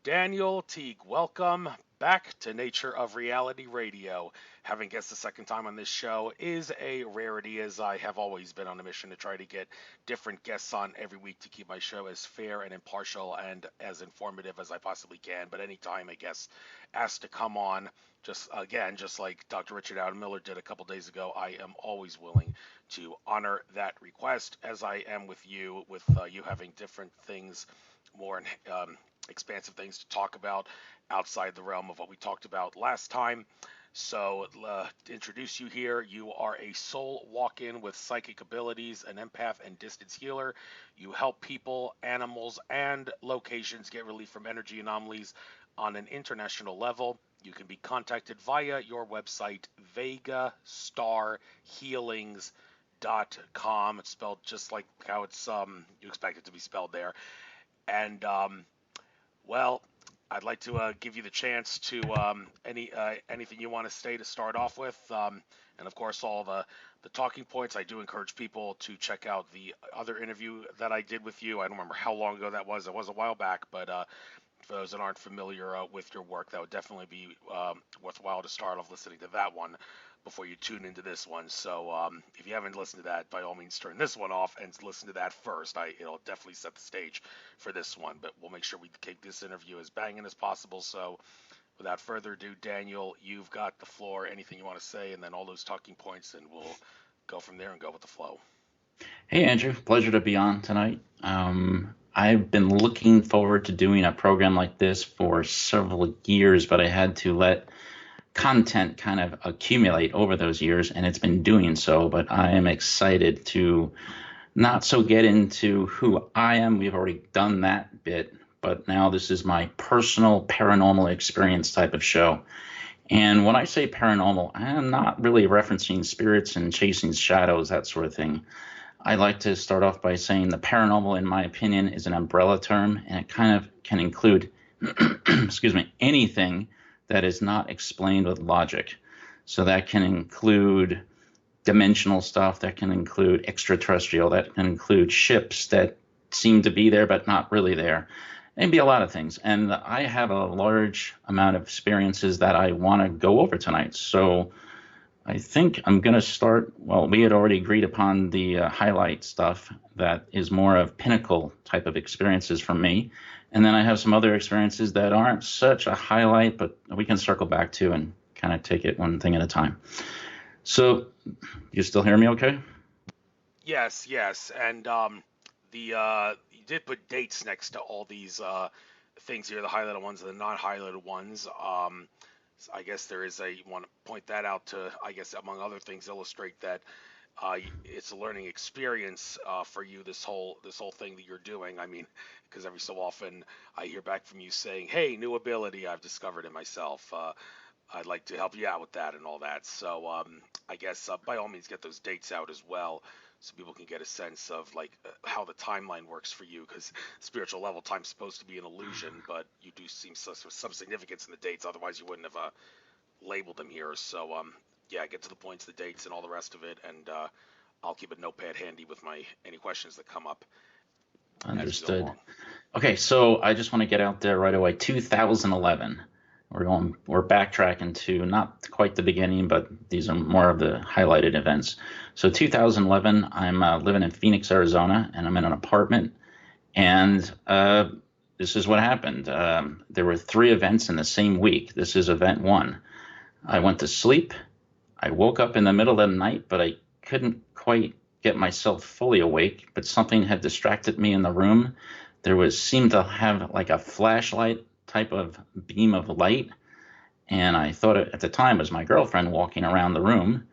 Daniel Teague, welcome back to Nature of Reality Radio. Having guests the second time on this show is a rarity, as I have always been on a mission to try to get different guests on every week to keep my show as fair and impartial and as informative as I possibly can. But anytime a guest asks to come on, just like Dr. Richard Adam Miller did a couple days ago, I am always willing to honor that request, as I am with you, you having different things, more expansive things to talk about outside the realm of what we talked about last time. So, to introduce you here, you are a soul walk in with psychic abilities, an empath and distance healer. You help people, animals, and locations get relief from energy anomalies on an international level. You can be contacted via your website, vegastarhealings.com. It's spelled just like how you expect it to be spelled there. And well, I'd like to give you the chance to anything you want to say to start off with, and of course all the talking points. I do encourage people to check out the other interview that I did with you. I don't remember how long ago that was. It was a while back, but for those that aren't familiar with your work, that would definitely be worthwhile to start off listening to that one before you tune into this one. So if you haven't listened to that, by all means turn this one off and listen to that first. It'll definitely set the stage for this one, but we'll make sure we take this interview as banging as possible. So without further ado, Daniel, you've got the floor. Anything you want to say, and then all those talking points, and we'll go from there and go with the flow. Hey, Andrew. Pleasure to be on tonight. I've been looking forward to doing a program like this for several years, but I had to let content kind of accumulate over those years, and it's been doing so. But I am excited to not so get into who I am. We've already done that bit, but now this is my personal paranormal experience type of show. And when I say paranormal, I am not really referencing spirits and chasing shadows, that sort of thing. I like to start off by saying the paranormal, in my opinion, is an umbrella term, and it kind of can include, excuse me, anything that is not explained with logic. So that can include dimensional stuff, that can include extraterrestrial, that can include ships that seem to be there but not really there. It can be a lot of things. And I have a large amount of experiences that I want to go over tonight. So I think I'm going to start. Well, we had already agreed upon the highlight stuff that is more of pinnacle type of experiences from me. And then I have some other experiences that aren't such a highlight, but we can circle back to and kind of take it one thing at a time. So, you still hear me okay? Yes, yes, and the you did put dates next to all these things here, the highlighted ones and the non-highlighted ones. So I guess there is you want to point that out to, I guess, among other things, illustrate that it's a learning experience for you. This whole thing that you're doing. I mean, because every so often I hear back from you saying, "Hey, new ability I've discovered in myself. I'd like to help you out with that and all that." So I guess by all means get those dates out as well, so people can get a sense of like how the timeline works for you. Because spiritual level time's supposed to be an illusion, but you do seem some significance in the dates. Otherwise, you wouldn't have labeled them here. So yeah, get to the points, the dates, and all the rest of it, and I'll keep a notepad handy with my any questions that come up as we go Understood. along. Okay, so I just want to get out there right away. 2011. We're backtracking to not quite the beginning, but these are more of the highlighted events. So 2011, I'm living in Phoenix, Arizona, and I'm in an apartment. And this is what happened. There were three events in the same week. This is event one. I went to sleep. I woke up in the middle of the night, but I couldn't quite get myself fully awake. But something had distracted me in the room. There was seemed to have like a flashlight type of beam of light, and I thought it, at the time it was my girlfriend walking around the room.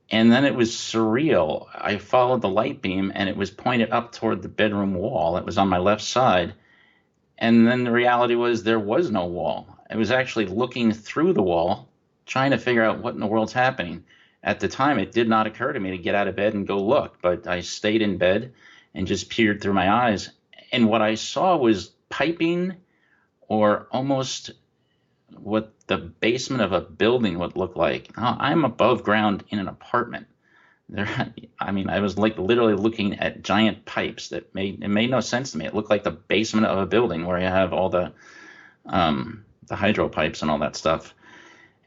And then it was surreal. I followed the light beam, and it was pointed up toward the bedroom wall. It was on my left side, and then the reality was there was no wall. I was actually looking through the wall, trying to figure out what in the world's happening. At the time, it did not occur to me to get out of bed and go look, but I stayed in bed and just peered through my eyes. And what I saw was piping, or almost what the basement of a building would look like. Now, I'm above ground in an apartment. There, I mean, I was like literally looking at giant pipes that made no sense to me. It looked like the basement of a building where you have all the hydro pipes and all that stuff.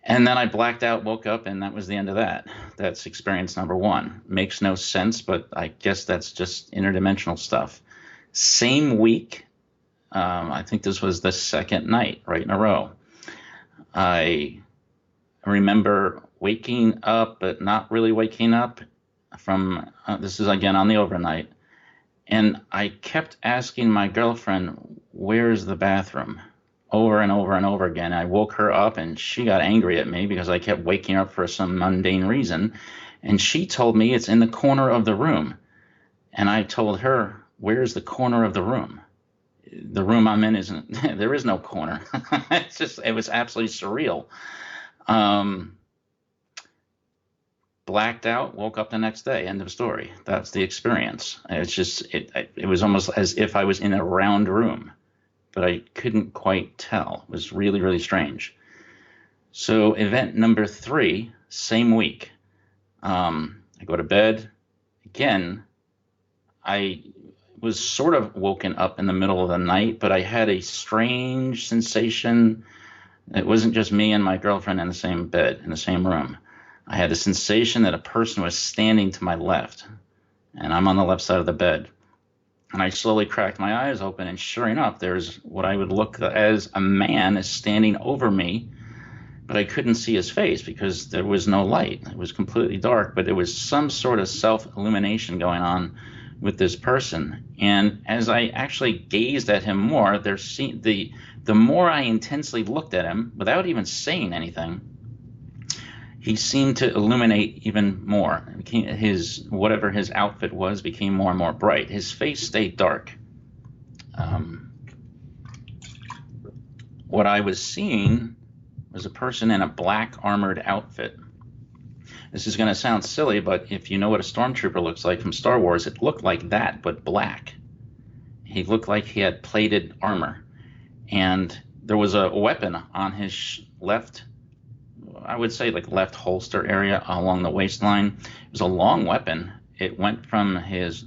And then I blacked out, woke up, and that was the end of that. That's experience number one. Makes no sense, but I guess that's just interdimensional stuff. Same week, I think this was the second night right in a row. I remember waking up, but not really waking up from this is again on the overnight. And I kept asking my girlfriend, "Where's the bathroom?" over and over and over again. I woke her up and she got angry at me because I kept waking her up for some mundane reason. And she told me it's in the corner of the room. And I told her, "Where's the corner of the room? The room I'm in isn't, there is no corner." It was absolutely surreal. Um, Blacked out, woke up the next day, end of story. That's the experience. It was almost as if I was in a round room, but I couldn't quite tell. It was really, really strange. So event number three, same week. I go to bed. Again, I was sort of woken up in the middle of the night, but I had a strange sensation. It wasn't just me and my girlfriend in the same bed, in the same room. I had the sensation that a person was standing to my left, and I'm on the left side of the bed. And I slowly cracked my eyes open, and sure enough, there's what I would look as a man is standing over me, but I couldn't see his face because there was no light. It was completely dark, but there was some sort of self-illumination going on with this person. And as I actually gazed at him more, the more I intensely looked at him without even saying anything, he seemed to illuminate even more. His whatever his outfit was became more and more bright. His face stayed dark. Um, what I was seeing was a person in a black armored outfit. This is going to sound silly, but if you know what a stormtrooper looks like from Star Wars, it looked like that, but black. He looked like he had plated armor, and there was a weapon on his left, I would say like left holster area along the waistline. It was a long weapon. It went from his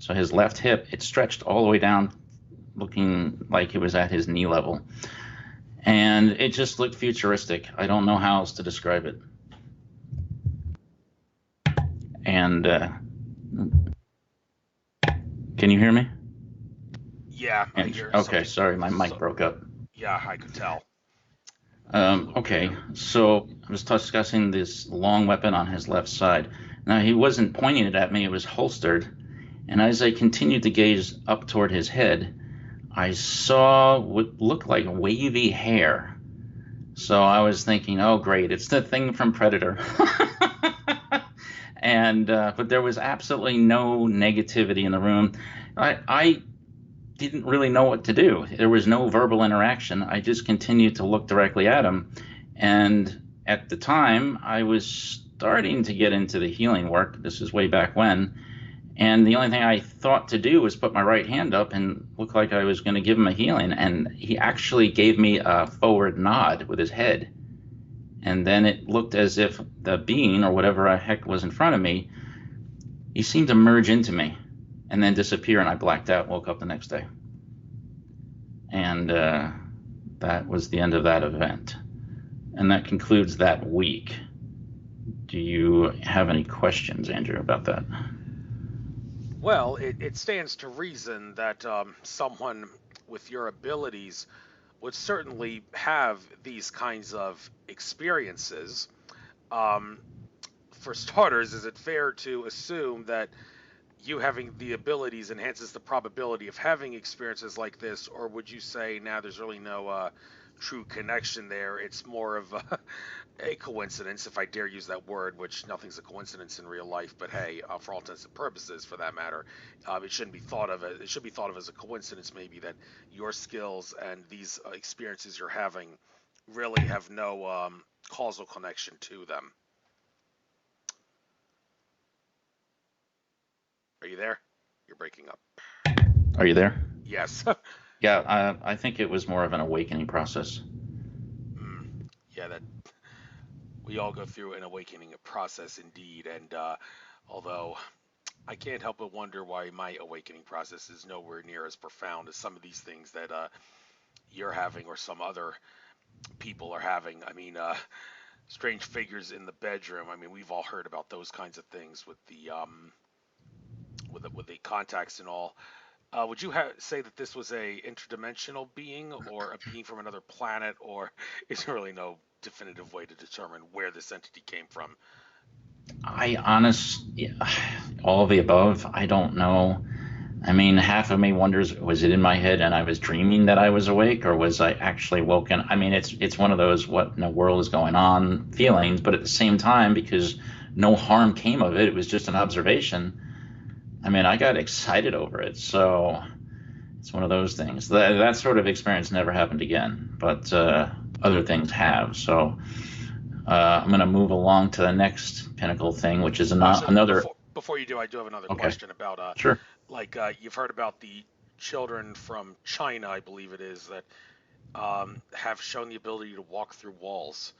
left hip, it stretched all the way down, looking like it was at his knee level. And it just looked futuristic. I don't know how else to describe it. And can you hear me? Yeah, I And, hear okay, something. sorry, my mic So, broke up. yeah, I could tell. It's a little Okay, weird. so I was discussing this long weapon on his left side. Now, he wasn't pointing it at me, it was holstered. And as I continued to gaze up toward his head, I saw what looked like wavy hair. So I was thinking, oh, great, it's the thing from Predator. And but there was absolutely no negativity in the room. I didn't really know what to do. There was no verbal interaction. I just continued to look directly at him. And at the time, I was starting to get into the healing work. This is way back when. And the only thing I thought to do was put my right hand up and look like I was going to give him a healing. And he actually gave me a forward nod with his head. And then it looked as if the being or whatever the heck was in front of me, he seemed to merge into me and then disappear. And I blacked out, woke up the next day. And that was the end of that event. And that concludes that week. Do you have any questions, Andrew, about that? Well, it stands to reason that someone with your abilities would certainly have these kinds of experiences. Um, for starters, is it fair to assume that you having the abilities enhances the probability of having experiences like this, or would you say now there's really no true connection there? It's more of a coincidence, if I dare use that word, which nothing's a coincidence in real life. But hey, for all intents and purposes, for that matter, it shouldn't be thought of. It should be thought of as a coincidence, maybe that your skills and these experiences you're having really have no causal connection to them. Are you there? You're breaking up. Are you there? Yes. Yeah, I think it was more of an awakening process. Mm, yeah, that we all go through an awakening process indeed, and although I can't help but wonder why my awakening process is nowhere near as profound as some of these things that you're having or some other people are having. I mean, strange figures in the bedroom. I mean, we've all heard about those kinds of things with the contacts and all. Would you say that this was a interdimensional being or a being from another planet, or is there really no definitive way to determine where this entity came from? I honest, yeah, all of the above. I don't know. I mean, half of me wonders, was it in my head and I was dreaming that I was awake, or was I actually woken? I mean, it's one of those what in the world is going on feelings, but at the same time, because no harm came of it, it was just an observation. I mean, I got excited over it, so it's one of those things. That sort of experience never happened again, but other things have. So I'm going to move along to the next pinnacle thing, which is Well, actually, another. before you do, I do have another Okay, question about sure. like you've heard about the children from China, I believe it is, that have shown the ability to walk through walls.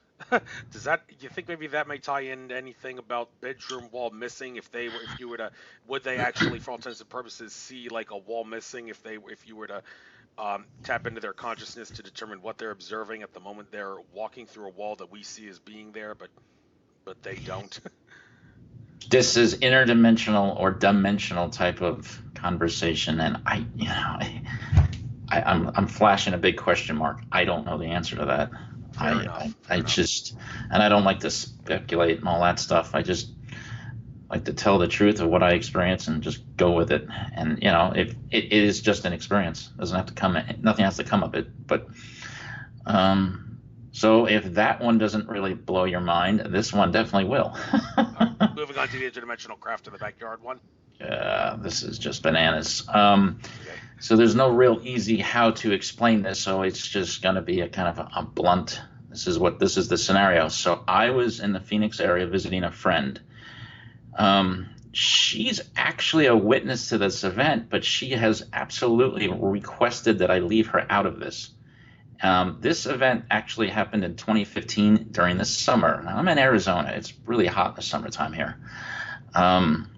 Does that you think maybe that may tie in anything about bedroom wall missing? If you were to, would they actually, for all intents and purposes, see like a wall missing if you were to tap into their consciousness to determine what they're observing at the moment they're walking through a wall that we see as being there, but they don't. This is interdimensional or dimensional type of conversation, and I'm flashing a big question mark. I don't know the answer to that. Fair enough. I Fair enough. just, and I don't like to speculate and all that stuff. I just like to tell the truth of what I experience and just go with it. And if it is just an experience, it doesn't have to come, nothing has to come of it. But um, so if that one doesn't really blow your mind, this one definitely will. All right. Moving on to the interdimensional craft in the backyard one. This is just bananas. Okay. So there's no real easy how to explain this, so it's just going to be a kind of a blunt. This is the scenario. So I was in the Phoenix area visiting a friend. She's actually a witness to this event, but she has absolutely requested that I leave her out of this. This event actually happened in 2015 during the summer. Now, I'm in Arizona. It's really hot in the summertime here. Um,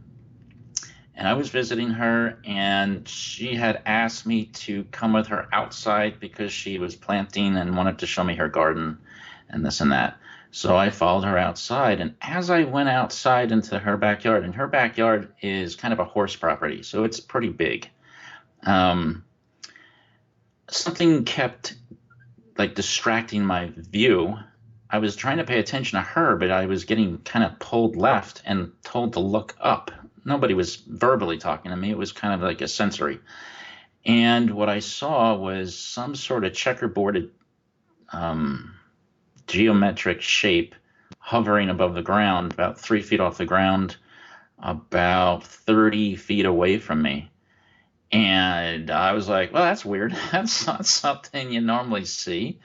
and I was visiting her, and she had asked me to come with her outside because she was planting and wanted to show me her garden and this and that. So I followed her outside, and as I went outside into her backyard, and her backyard is kind of a horse property, so it's pretty big. Um, Something kept like distracting my view. I was trying to pay attention to her, but I was getting kind of pulled left and told to look up. Nobody was verbally talking to me. It was kind of like a sensory. And what I saw was some sort of checkerboarded um, geometric shape hovering above the ground, about 3 feet off the ground, about 30 feet away from me. And I was like, well, that's weird. That's not something you normally see.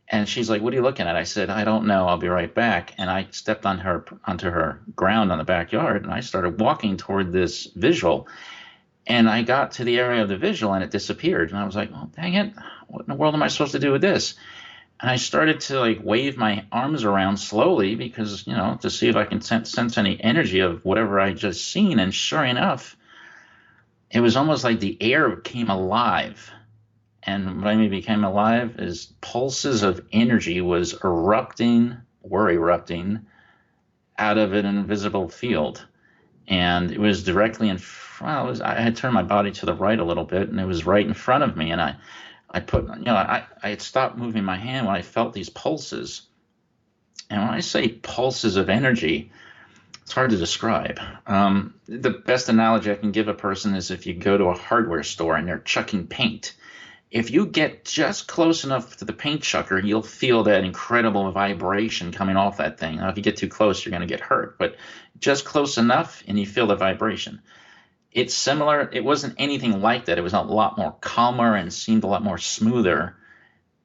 And she's like, what are you looking at? I said, I don't know. I'll be right back. And I stepped onto her ground on the backyard, and I started walking toward this visual. And I got to the area of the visual, and it disappeared. And I was like, oh, dang it. What in the world am I supposed to do with this? And I started to like wave my arms around slowly because, to see if I can sense any energy of whatever I just seen. And sure enough, it was almost like the air came alive. And what I mean became alive is pulses of energy were erupting out of an invisible field. And it was directly in front. I had turned my body to the right a little bit, and it was right in front of me. And I had stopped moving my hand when I felt these pulses. And when I say pulses of energy, it's hard to describe. The best analogy I can give a person is if you go to a hardware store and they're chucking paint. If you get just close enough to the paint chucker, you'll feel that incredible vibration coming off that thing. Now, if you get too close, you're going to get hurt. But just close enough, and you feel the vibration. It's similar. It wasn't anything like that. It was a lot more calmer and seemed a lot more smoother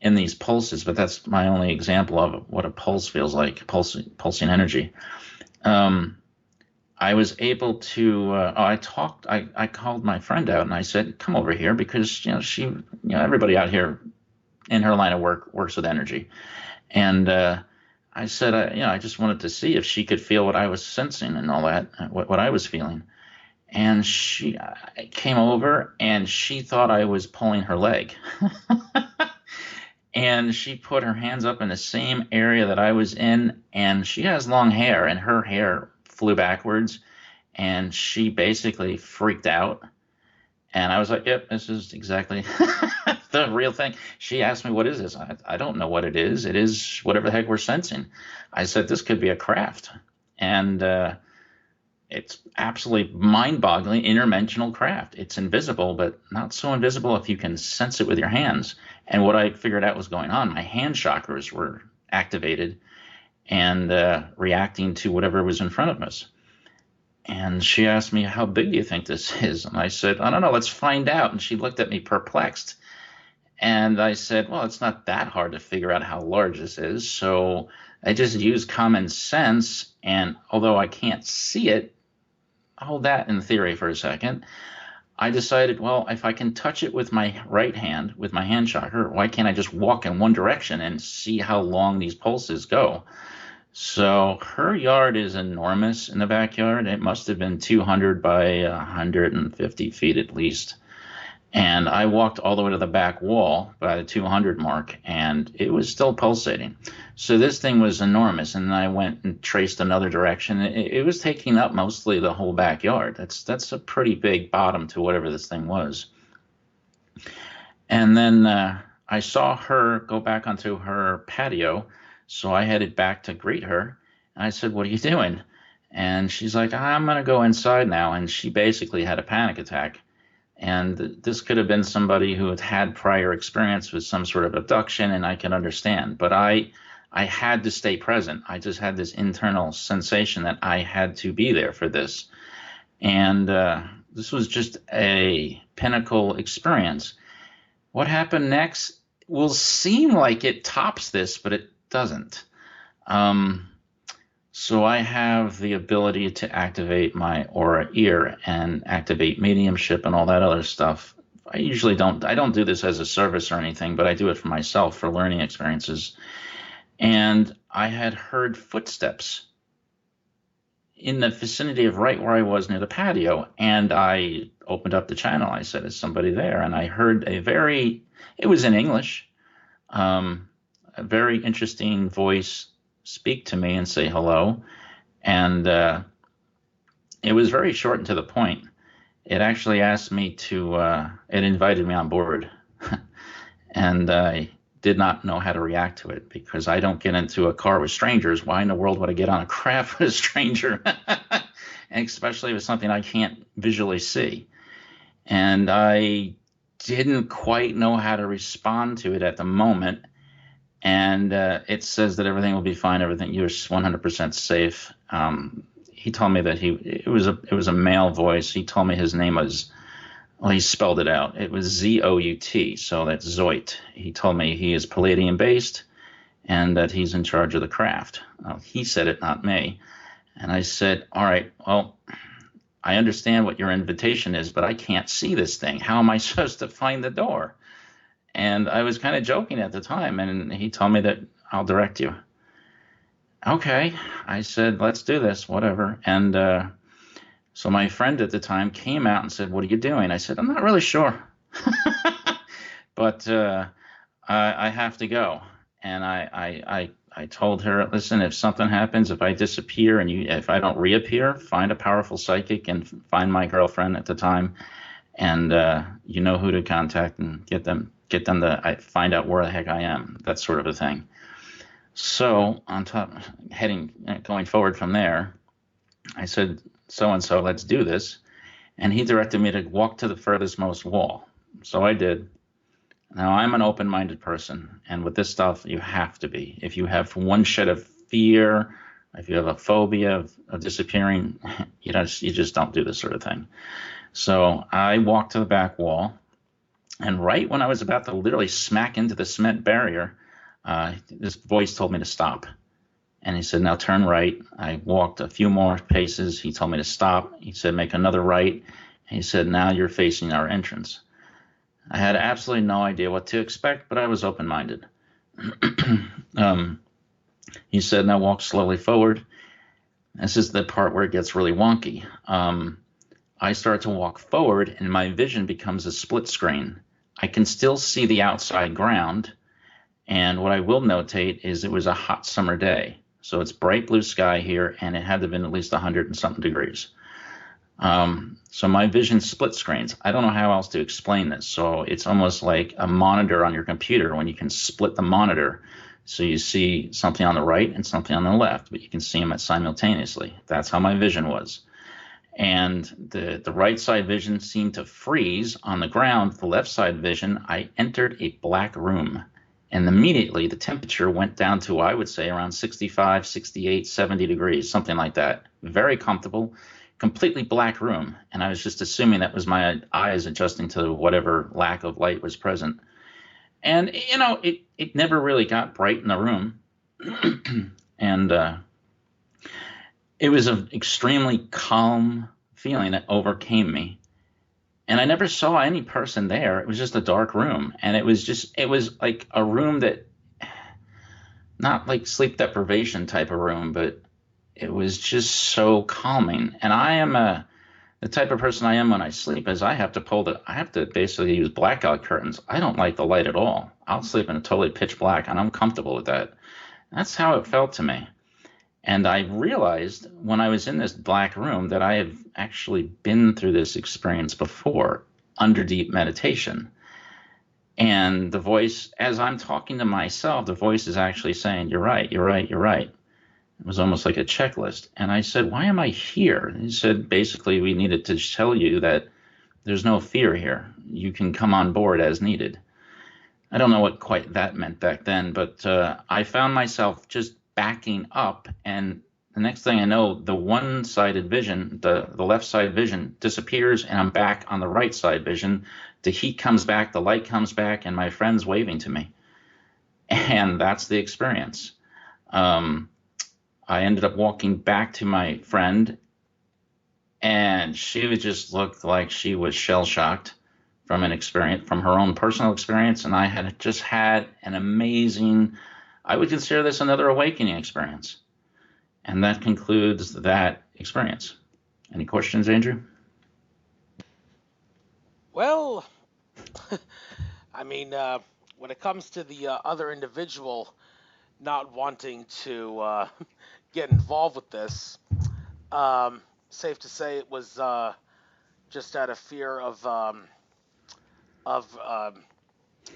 in these pulses. But that's my only example of what a pulse feels like, pulsing energy. I was able to. I called my friend out and I said, "Come over here," because everybody out here in her line of work works with energy, and I said, I just wanted to see if she could feel what I was sensing and all that, what I was feeling. And she came over and she thought I was pulling her leg. and she put her hands up in the same area that I was in, and she has long hair, and her hair flew backwards, and she basically freaked out. And I was like, yep, this is exactly the real thing. She asked me, what is this? I don't know what it is. It is whatever the heck we're sensing. I said, this could be a craft. And it's absolutely mind-boggling interdimensional craft. It's invisible, but not so invisible if you can sense it with your hands. And what I figured out was going on, my hand chakras were activated and reacting to whatever was in front of us. And she asked me, how big do you think this is? And I said, I don't know, let's find out. And she looked at me perplexed. And I said, well, it's not that hard to figure out how large this is. So I just used common sense. And although I can't see it, hold that in theory for a second. I decided, well, if I can touch it with my right hand, with my hand chakra, why can't I just walk in one direction and see how long these pulses go? So her yard is enormous in the backyard. It must have been 200 by 150 feet at least. And I walked all the way to the back wall by the 200 mark, and it was still pulsating. So this thing was enormous, and I went and traced another direction. It was taking up mostly the whole backyard. That's a pretty big bottom to whatever this thing was. And then I saw her go back onto her patio, so I headed back to greet her. And I said, what are you doing? And she's like, I'm going to go inside now. And she basically had a panic attack. And this could have been somebody who had had prior experience with some sort of abduction, and I can understand. But I had to stay present. I just had this internal sensation that I had to be there for this. And this was just a pinnacle experience. What happened next will seem like it tops this, but it doesn't. So I have the ability to activate my aura ear and activate mediumship and all that other stuff. I don't do this as a service or anything, but I do it for myself for learning experiences. And I had heard footsteps in the vicinity of right where I was near the patio. And I opened up the channel. I said, is somebody there? And I heard it was in English, a very interesting voice speak to me and say hello. And it was very short and to the point. It actually asked me it invited me on board. And I did not know how to react to it because I don't get into a car with strangers. Why in the world would I get on a craft with a stranger? And especially with something I can't visually see. And I didn't quite know how to respond to it at the moment. And it says that everything will be fine. You're 100% safe. He told me that it was a male voice. He told me his name was, well, he spelled it out. It was Zout, so that's Zoit. He told me he is Palladium based and that he's in charge of the craft. He said it, not me. And I said, all right, well, I understand what your invitation is, but I can't see this thing. How am I supposed to find the door? And I was kind of joking at the time, and he told me that I'll direct you. Okay, I said, let's do this, whatever. And so my friend at the time came out and said, what are you doing? I said, I'm not really sure, but I have to go. And I told her, listen, if something happens, if I disappear and if I don't reappear, find a powerful psychic and find my girlfriend at the time, and you know who to contact and get them to find out where the heck I am, that sort of a thing. So going forward from there, I said, so-and-so, let's do this. And he directed me to walk to the furthest most wall. So I did. Now, I'm an open-minded person, and with this stuff, you have to be. If you have one shed of fear, if you have a phobia of disappearing, you just don't do this sort of thing. So I walked to the back wall, and right when I was about to literally smack into the cement barrier, this voice told me to stop. And he said, now turn right. I walked a few more paces. He told me to stop. He said, make another right. He said, now you're facing our entrance. I had absolutely no idea what to expect, but I was open-minded. He said, now walk slowly forward. This is the part where it gets really wonky. I start to walk forward, and my vision becomes a split screen. I can still see the outside ground, And what I will notate is it was a hot summer day. So it's bright blue sky here, and it had to have been at least 100 and something degrees. So my vision split screens. I don't know how else to explain this. So it's almost like a monitor on your computer when you can split the monitor. So you see something on the right and something on the left, but you can see them simultaneously. That's how my vision was. And the right side vision seemed to freeze on the ground. The left side vision, I entered a black room. And immediately the temperature went down to, I would say, around 65, 68, 70 degrees, something like that. Very comfortable, completely black room. And I was just assuming that was my eyes adjusting to whatever lack of light was present. And, it never really got bright in the room. And it was an extremely calm feeling that overcame me. And I never saw any person there. It was just a dark room. And it was like a room that, not like sleep deprivation type of room, but it was just so calming. And I am the type of person I am when I sleep is I have to basically use blackout curtains. I don't like the light at all. I'll sleep in a totally pitch black, and I'm comfortable with that. That's how it felt to me. And I realized when I was in this black room that I have actually been through this experience before under deep meditation. And the voice, as I'm talking to myself, the voice is actually saying, "You're right, you're right, you're right." It was almost like a checklist. And I said, "Why am I here?" He said, "Basically, we needed to tell you that there's no fear here. You can come on board as needed." I don't know what quite that meant back then, but I found myself just backing up, and the next thing I know, the one-sided vision, the left side vision disappears, and I'm back on the right side vision. The heat comes back, the light comes back, and my friend's waving to me. And that's the experience. I ended up walking back to my friend, and she would just look like she was shell-shocked from an experience, from her own personal experience, and I had just had an amazing, I would consider this another awakening experience. And that concludes that experience. Any questions, Andrew? Well, I mean, when it comes to the other individual not wanting to get involved with this, safe to say it was just out of fear of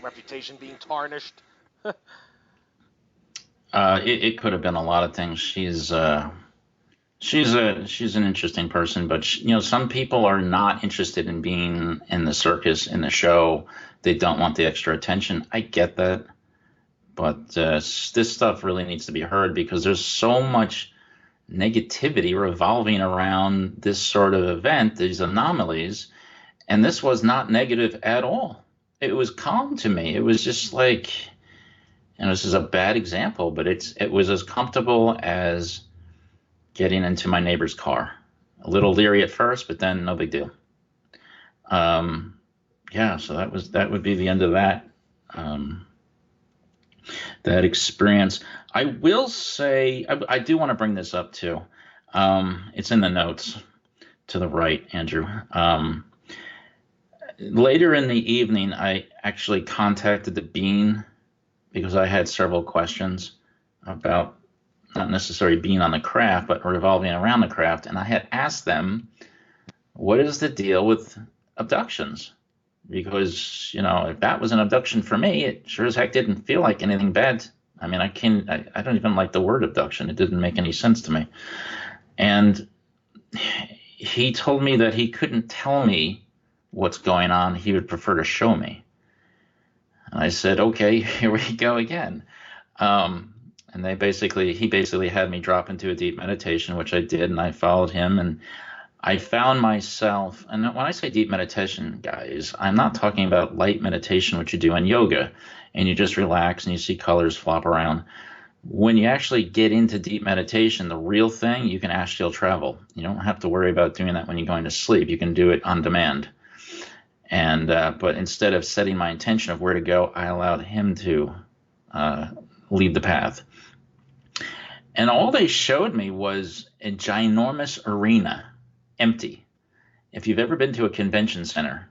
reputation being tarnished. It could have been a lot of things. She's an interesting person, but some people are not interested in being in the circus, in the show. They don't want the extra attention. I get that, but this stuff really needs to be heard because there's so much negativity revolving around this sort of event, these anomalies, and this was not negative at all. It was calm to me. It was just like, and this is a bad example, but it was as comfortable as getting into my neighbor's car. A little leery at first, but then no big deal. Yeah, so that would be the end of that that experience. I will say I do want to bring this up too. It's in the notes to the right, Andrew. Later in the evening, I actually contacted the Bean because I had several questions about not necessarily being on the craft, but revolving around the craft. And I had asked them, what is the deal with abductions? Because, if that was an abduction for me, it sure as heck didn't feel like anything bad. I mean, I don't even like the word abduction. It didn't make any sense to me. And he told me that he couldn't tell me what's going on. He would prefer to show me. And I said, okay, here we go again. And he basically had me drop into a deep meditation, which I did, and I followed him, and I found myself, and when I say deep meditation, guys, I'm not talking about light meditation, which you do in yoga, and you just relax and you see colors flop around. When you actually get into deep meditation, the real thing, you can astral travel. You don't have to worry about doing that when you're going to sleep. You can do it on demand. And but instead of setting my intention of where to go, I allowed him to lead the path. And all they showed me was a ginormous arena, empty. If you've ever been to a convention center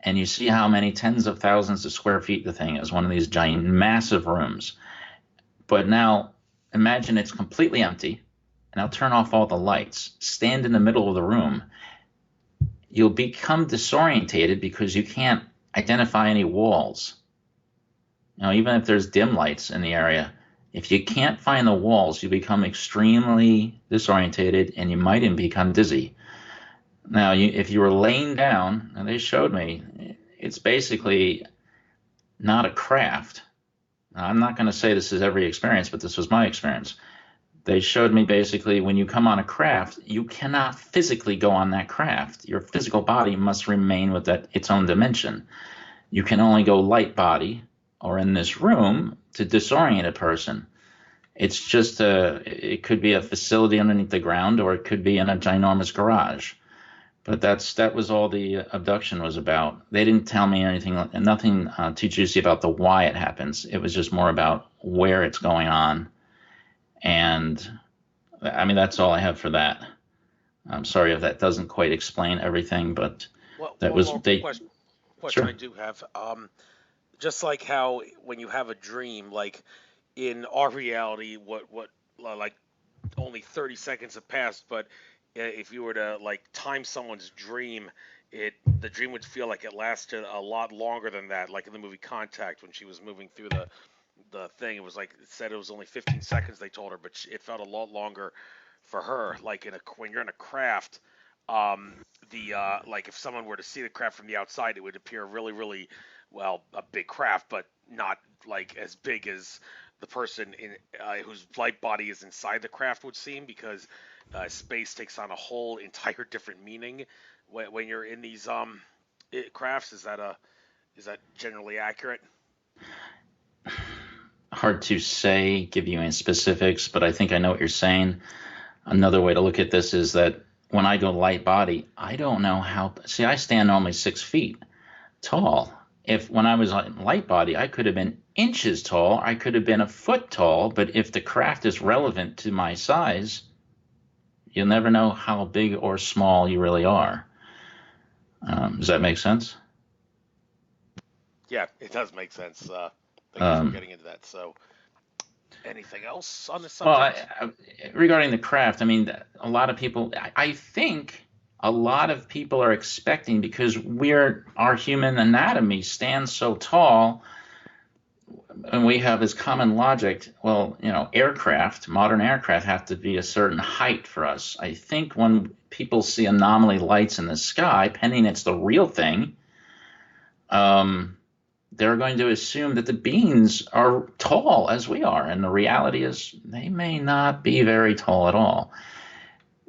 and you see how many tens of thousands of square feet the thing is, one of these giant, massive rooms. But now imagine it's completely empty, and I'll turn off all the lights, stand in the middle of the room. You'll become disorientated because you can't identify any walls. Even if there's dim lights in the area, if you can't find the walls, you become extremely disorientated and you might even become dizzy. Now, if you were laying down, and they showed me, it's basically not a craft. Now, I'm not going to say this is every experience, but this was my experience. They showed me basically when you come on a craft, you cannot physically go on that craft. Your physical body must remain with its own dimension. You can only go light body or in this room to disorient a person. It's just it could be a facility underneath the ground, or it could be in a ginormous garage. But that was all the abduction was about. They didn't tell me anything, nothing too juicy about the why it happens. It was just more about where it's going on. And I mean, that's all I have for that. I'm sorry if that doesn't quite explain everything, but Well, that one was more they. question I Sure. do have. Just like how when you have a dream, like in our reality, what like only 30 seconds have passed, but if you were to like time someone's dream, the dream would feel like it lasted a lot longer than that. Like in the movie Contact, when she was moving through the thing, it was like it said it was only 15 seconds they told her, but it felt a lot longer for her. Like when you're in a craft, the like if someone were to see the craft from the outside, it would appear really, really well a big craft, but not like as big as the person in whose light body is inside the craft would seem, because space takes on a whole entire different meaning when you're in these crafts. Is that generally accurate? Hard to say, give you any specifics, but I think I know what you're saying. Another way to look at this is that when I go light body, I don't know how. See, I stand normally 6 feet tall. If when I was on light body, I could have been inches tall, I could have been a foot tall, but if the craft is relevant to my size, you'll never know how big or small you really are. Does that make sense? Yeah, it does make sense. Thank you for Um, getting into that. So, anything else on this well, subject? regarding the craft, I mean, a lot of people, I think a lot of people are expecting because our human anatomy stands so tall and we have this common logic. Well, modern aircraft have to be a certain height for us. I think when people see anomaly lights in the sky, pending it's the real thing, um, they're going to assume that the beings are tall as we are, and the reality is they may not be very tall at all.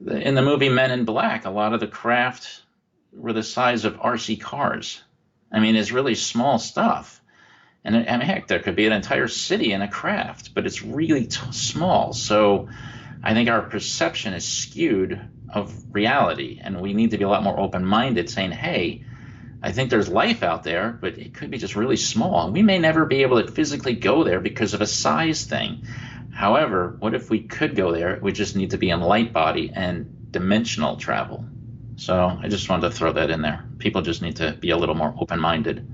In the movie Men in Black, a lot of the craft were the size of RC cars. I mean, it's really small stuff. And heck, there could be an entire city in a craft, but it's really small. So I think our perception is skewed of reality, and we need to be a lot more open-minded, saying, hey, I think there's life out there, but it could be just really small. We may never be able to physically go there because of a size thing. However, what if we could go there? We just need to be in light body and dimensional travel. So I just wanted to throw that in there. People just need to be a little more open-minded.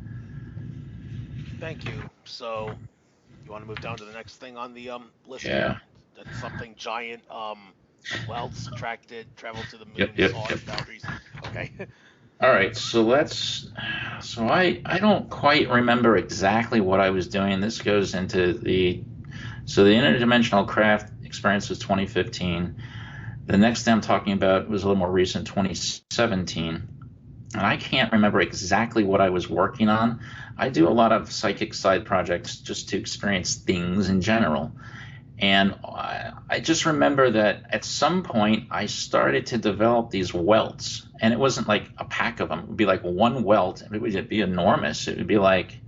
Thank you. So, you want to move down to the next thing on the list here? Yeah. That's something giant. Wells traveled to the Yep, moon, yep, saw yep. its boundaries. Okay. All right, so I don't quite remember exactly what I was doing. This goes into the interdimensional craft experience was 2015. The next thing I'm talking about was a little more recent, 2017. And I can't remember exactly what I was working on. I do a lot of psychic side projects just to experience things in general. And I just remember that at some point I started to develop these welts, and it wasn't like a pack of them. It would be like one welt. It would be enormous. It would be like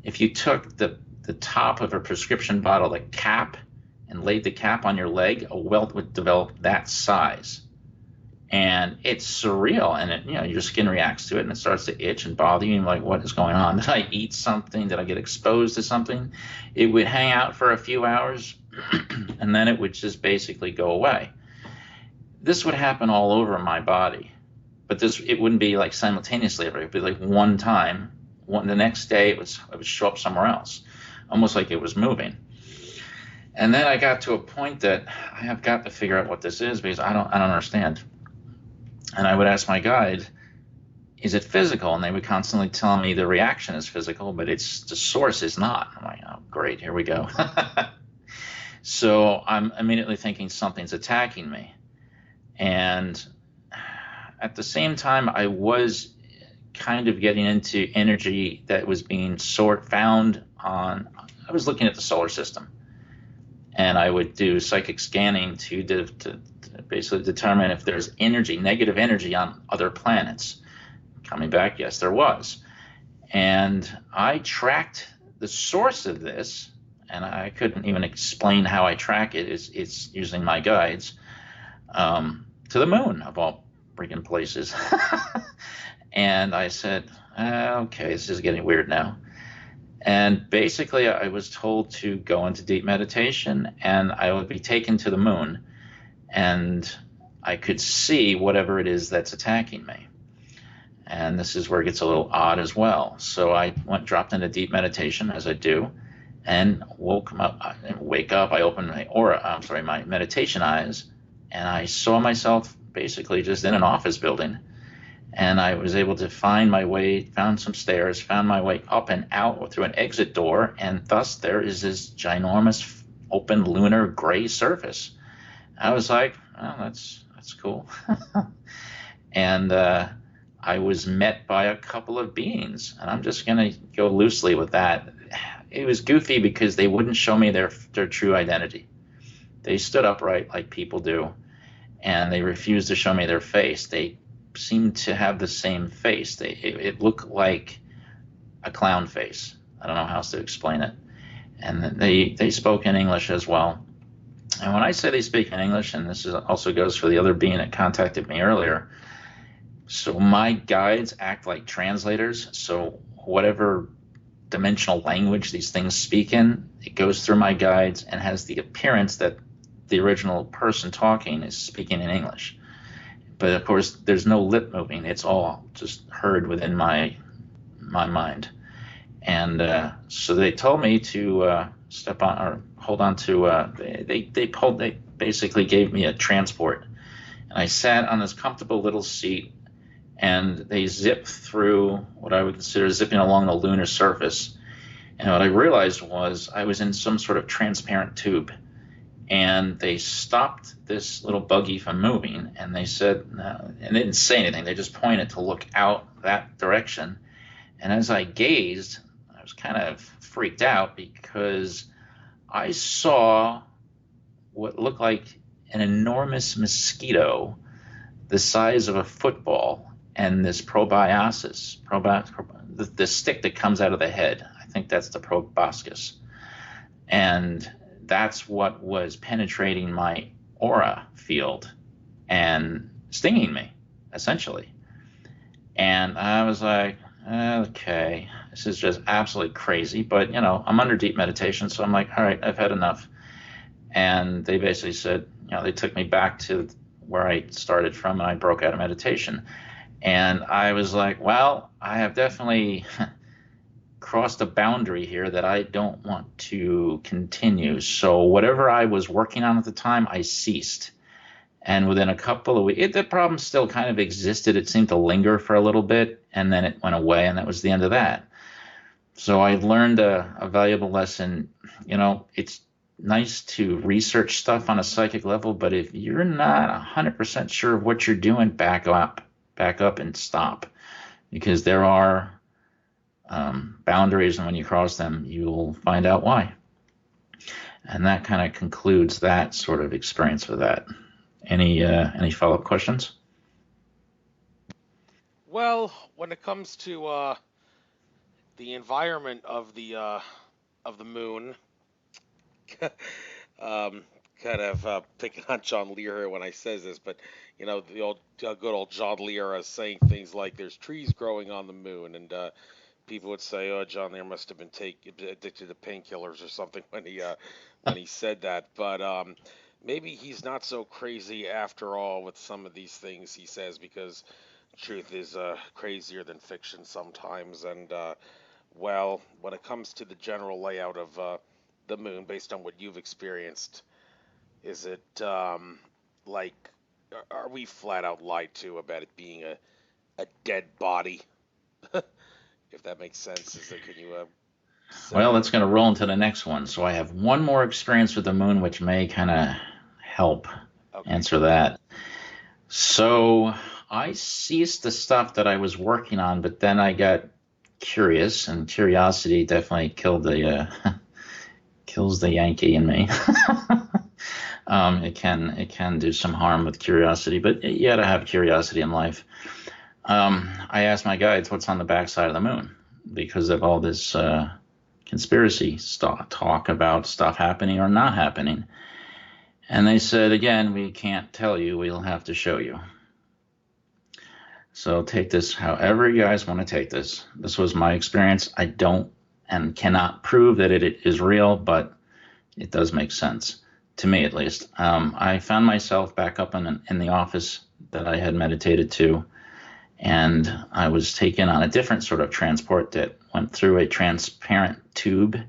if you took the top of a prescription bottle, the cap, and laid the cap on your leg, a welt would develop that size. And it's surreal, and your skin reacts to it, and it starts to itch and bother you. And you're like, what is going on? Did I eat something? Did I get exposed to something? It would hang out for a few hours, and then it would just basically go away. This would happen all over my body. but this it wouldn't be like simultaneously every. It would be like one time. One the next day it would show up somewhere else, almost like it was moving. And then I got to a point that I have got to figure out what this is because I don't understand. And I would ask my guide, is it physical? And they would constantly tell me the reaction is physical, but it's the source is not. I'm like, oh, great, here we go. So I'm immediately thinking something's attacking me. And at the same time, I was kind of getting into energy that was being found on, I was looking at the solar system. And I would do psychic scanning to basically determine if there's energy, negative energy on other planets. Coming back, yes, there was. And I tracked the source of this, and I couldn't even explain how I track it. It's using my guides to the moon, of all freaking places. And I said, okay, this is getting weird now. And basically, I was told to go into deep meditation, and I would be taken to the moon, and I could see whatever it is that's attacking me. And this is where it gets a little odd as well. So I dropped into deep meditation, as I do, and wake up. I opened my meditation eyes, and I saw myself basically just in an office building. And I was able to find my way, found some stairs, found my way up and out through an exit door, and thus there is this ginormous open lunar gray surface. I was like, oh, that's cool. And I was met by a couple of beings, and I'm just going to go loosely with that. It was goofy because they wouldn't show me their true identity. They stood upright like people do, and they refused to show me their face. They seemed to have the same face. It looked like a clown face. I don't know how else to explain it. And they spoke in English as well. And when I say they speak in English, and this also goes for the other being that contacted me earlier, so my guides act like translators. So whatever dimensional language these things speak in, it goes through my guides and has the appearance that the original person talking is speaking in English. But of course, there's no lip moving. It's all just heard within my mind. And so they told me to step on or hold on to. They basically gave me a transport, and I sat on this comfortable little seat, and they zipped through what I would consider zipping along the lunar surface. And what I realized was I was in some sort of transparent tube. And they stopped this little buggy from moving, and they said, no, and they didn't say anything. They just pointed to look out that direction. And as I gazed, I was kind of freaked out because I saw what looked like an enormous mosquito the size of a football and this proboscis, the stick that comes out of the head. I think that's the proboscis. And that's what was penetrating my aura field and stinging me, essentially. And I was like, okay, this is just absolutely crazy. But, I'm under deep meditation, so I'm like, all right, I've had enough. And they basically said, they took me back to where I started from, and I broke out of meditation. And I was like, well, I have definitely crossed a boundary here that I don't want to continue. So whatever I was working on at the time, I ceased. And within a couple of weeks, the problem still kind of existed. It seemed to linger for a little bit, and then it went away, and that was the end of that. So I learned a valuable lesson. It's nice to research stuff on a psychic level, but if you're not 100% sure of what you're doing, back up and stop, because there are boundaries, and when you cross them, you'll find out why. And that kind of concludes that sort of experience with that. Any follow-up questions? Well, when it comes to the environment of the moon, um, kind of picking on John Lear here when I says this, but the old good old John Lear is saying things like there's trees growing on the moon, and people would say, "Oh, John Lear must have been addicted to painkillers or something when he said that." But maybe he's not so crazy after all with some of these things he says, because truth is crazier than fiction sometimes. And well, when it comes to the general layout of the moon, based on what you've experienced, is it like are we flat out lied to about it being a dead body? If that makes sense, is that can you Well, say? that's going to roll into the next one. So I have one more experience with the moon, which may kind of help Okay, answer go ahead. that. So I ceased the stuff that I was working on, but then I got curious, and curiosity definitely killed the kills the Yankee in me. It can do some harm with curiosity, but you got to have curiosity in life. I asked my guides what's on the backside of the moon because of all this conspiracy talk about stuff happening or not happening. And they said, again, we can't tell you. We'll have to show you. So take this however you guys want to take this. This was my experience. I don't and cannot prove that it is real, but it does make sense to me at least. I found myself back up in the office that I had meditated to, and I was taken on a different sort of transport that went through a transparent tube.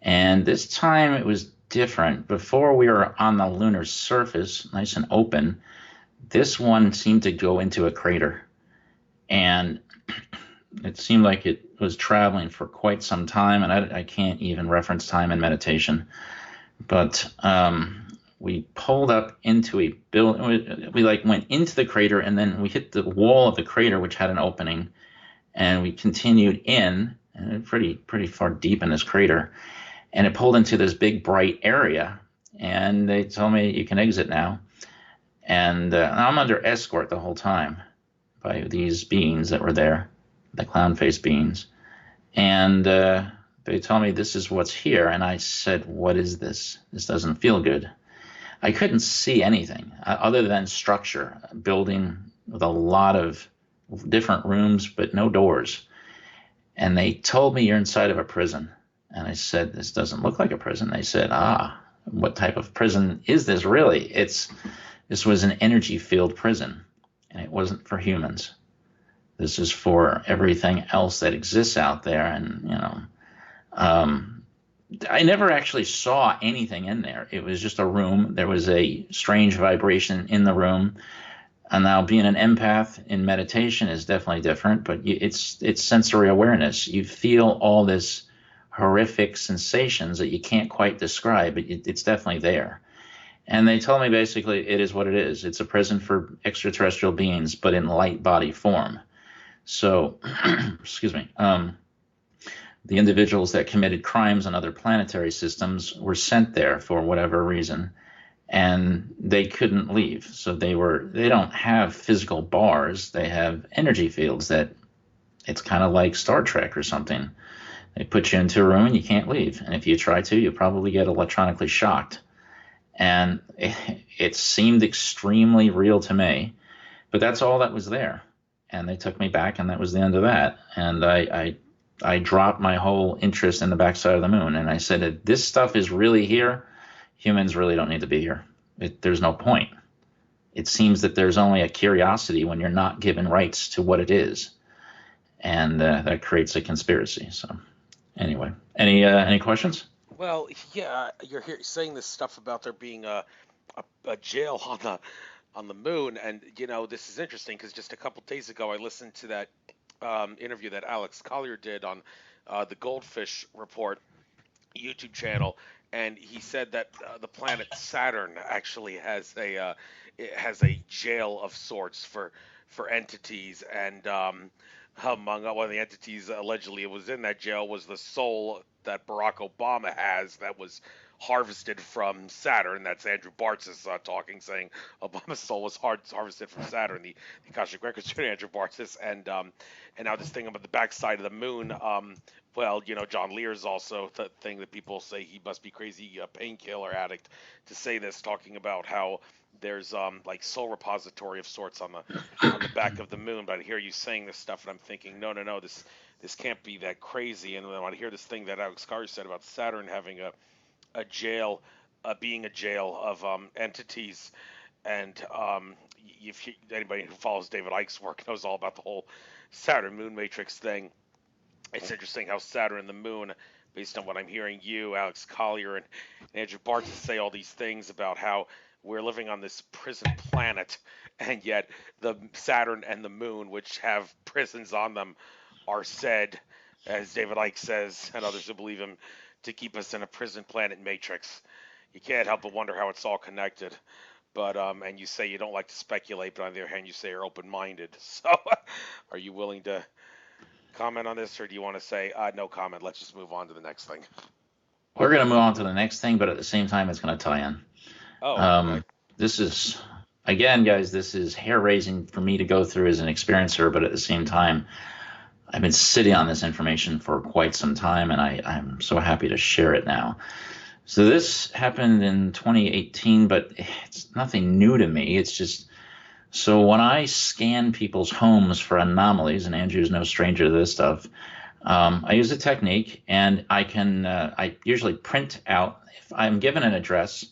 And this time it was different. Before we were on the lunar surface, nice and open, this one seemed to go into a crater. And it seemed like it was traveling for quite some time. And I can't even reference time in meditation. But we pulled up into a building. We like went into the crater, and then we hit the wall of the crater, which had an opening, and we continued in, and pretty far deep in this crater, and it pulled into this big bright area, and they told me you can exit now, and I'm under escort the whole time by these beings that were there, the clown face beings, and they told me this is what's here, and I said, what is this? This doesn't feel good. I couldn't see anything other than structure, a building with a lot of different rooms, but no doors. And they told me you're inside of a prison. And I said, this doesn't look like a prison. They said, what type of prison is this really? This was an energy field prison, and it wasn't for humans. This is for everything else that exists out there. And, um, I never actually saw anything in there. It was just a room. There was a strange vibration in the room. And now being an empath in meditation is definitely different, but it's sensory awareness. You feel all this horrific sensations that you can't quite describe, but it's definitely there. And they told me basically it is what it is. It's a prison for extraterrestrial beings, but in light body form. So, excuse me. The individuals that committed crimes on other planetary systems were sent there for whatever reason, and they couldn't leave. So they don't have physical bars. They have energy fields that it's kind of like Star Trek or something. They put you into a room and you can't leave. And if you try to, you probably get electronically shocked. And it seemed extremely real to me, but that's all that was there. And they took me back, and that was the end of that. And I dropped my whole interest in the backside of the moon. And I said, if this stuff is really here, humans really don't need to be here. There's no point. It seems that there's only a curiosity when you're not given rights to what it is, and that creates a conspiracy. So, anyway, any questions? Well, yeah, you're here saying this stuff about there being a jail on the moon, and this is interesting because just a couple days ago I listened to that interview that Alex Collier did on the Goldfish Report YouTube channel, and he said that the planet Saturn actually has it has a jail of sorts for entities, and among one of the entities allegedly it was in that jail was the soul that Barack Obama has that was harvested from Saturn. That's Andrew Bartzis talking, saying Obama's soul was harvested from Saturn. The Akashic Records to Andrew Bartzis, and now this thing about the backside of the moon. Well, John Lear is also the thing that people say he must be crazy, a painkiller addict, to say this, talking about how there's like soul repository of sorts on the back of the moon. But I hear you saying this stuff, and I'm thinking, no, no, no, this can't be that crazy. And then I hear this thing that Alex Carr said about Saturn having a jail, being a jail of entities, And if anybody who follows David Icke's work knows all about the whole Saturn Moon Matrix thing. It's interesting how Saturn and the Moon, based on what I'm hearing you, Alex Collier, and Andrew Barton say all these things about how we're living on this prison planet, and yet the Saturn and the Moon, which have prisons on them, are said, as David Icke says, and others who believe him, to keep us in a prison planet matrix. You can't help but wonder how it's all connected. But and you say you don't like to speculate, but on the other hand, you say you're open-minded. So, are you willing to comment on this, or do you want to say no comment? Let's just move on to the next thing. We're going to move on to the next thing, but at the same time, it's going to tie in. Oh, okay. This is, again, guys, this is hair raising for me to go through as an experiencer, but at the same time, I've been sitting on this information for quite some time, and I'm so happy to share it now. So this happened in 2018, but it's nothing new to me. It's just, so when I scan people's homes for anomalies, and Andrew's no stranger to this stuff, I use a technique, and I usually print out, if I'm given an address,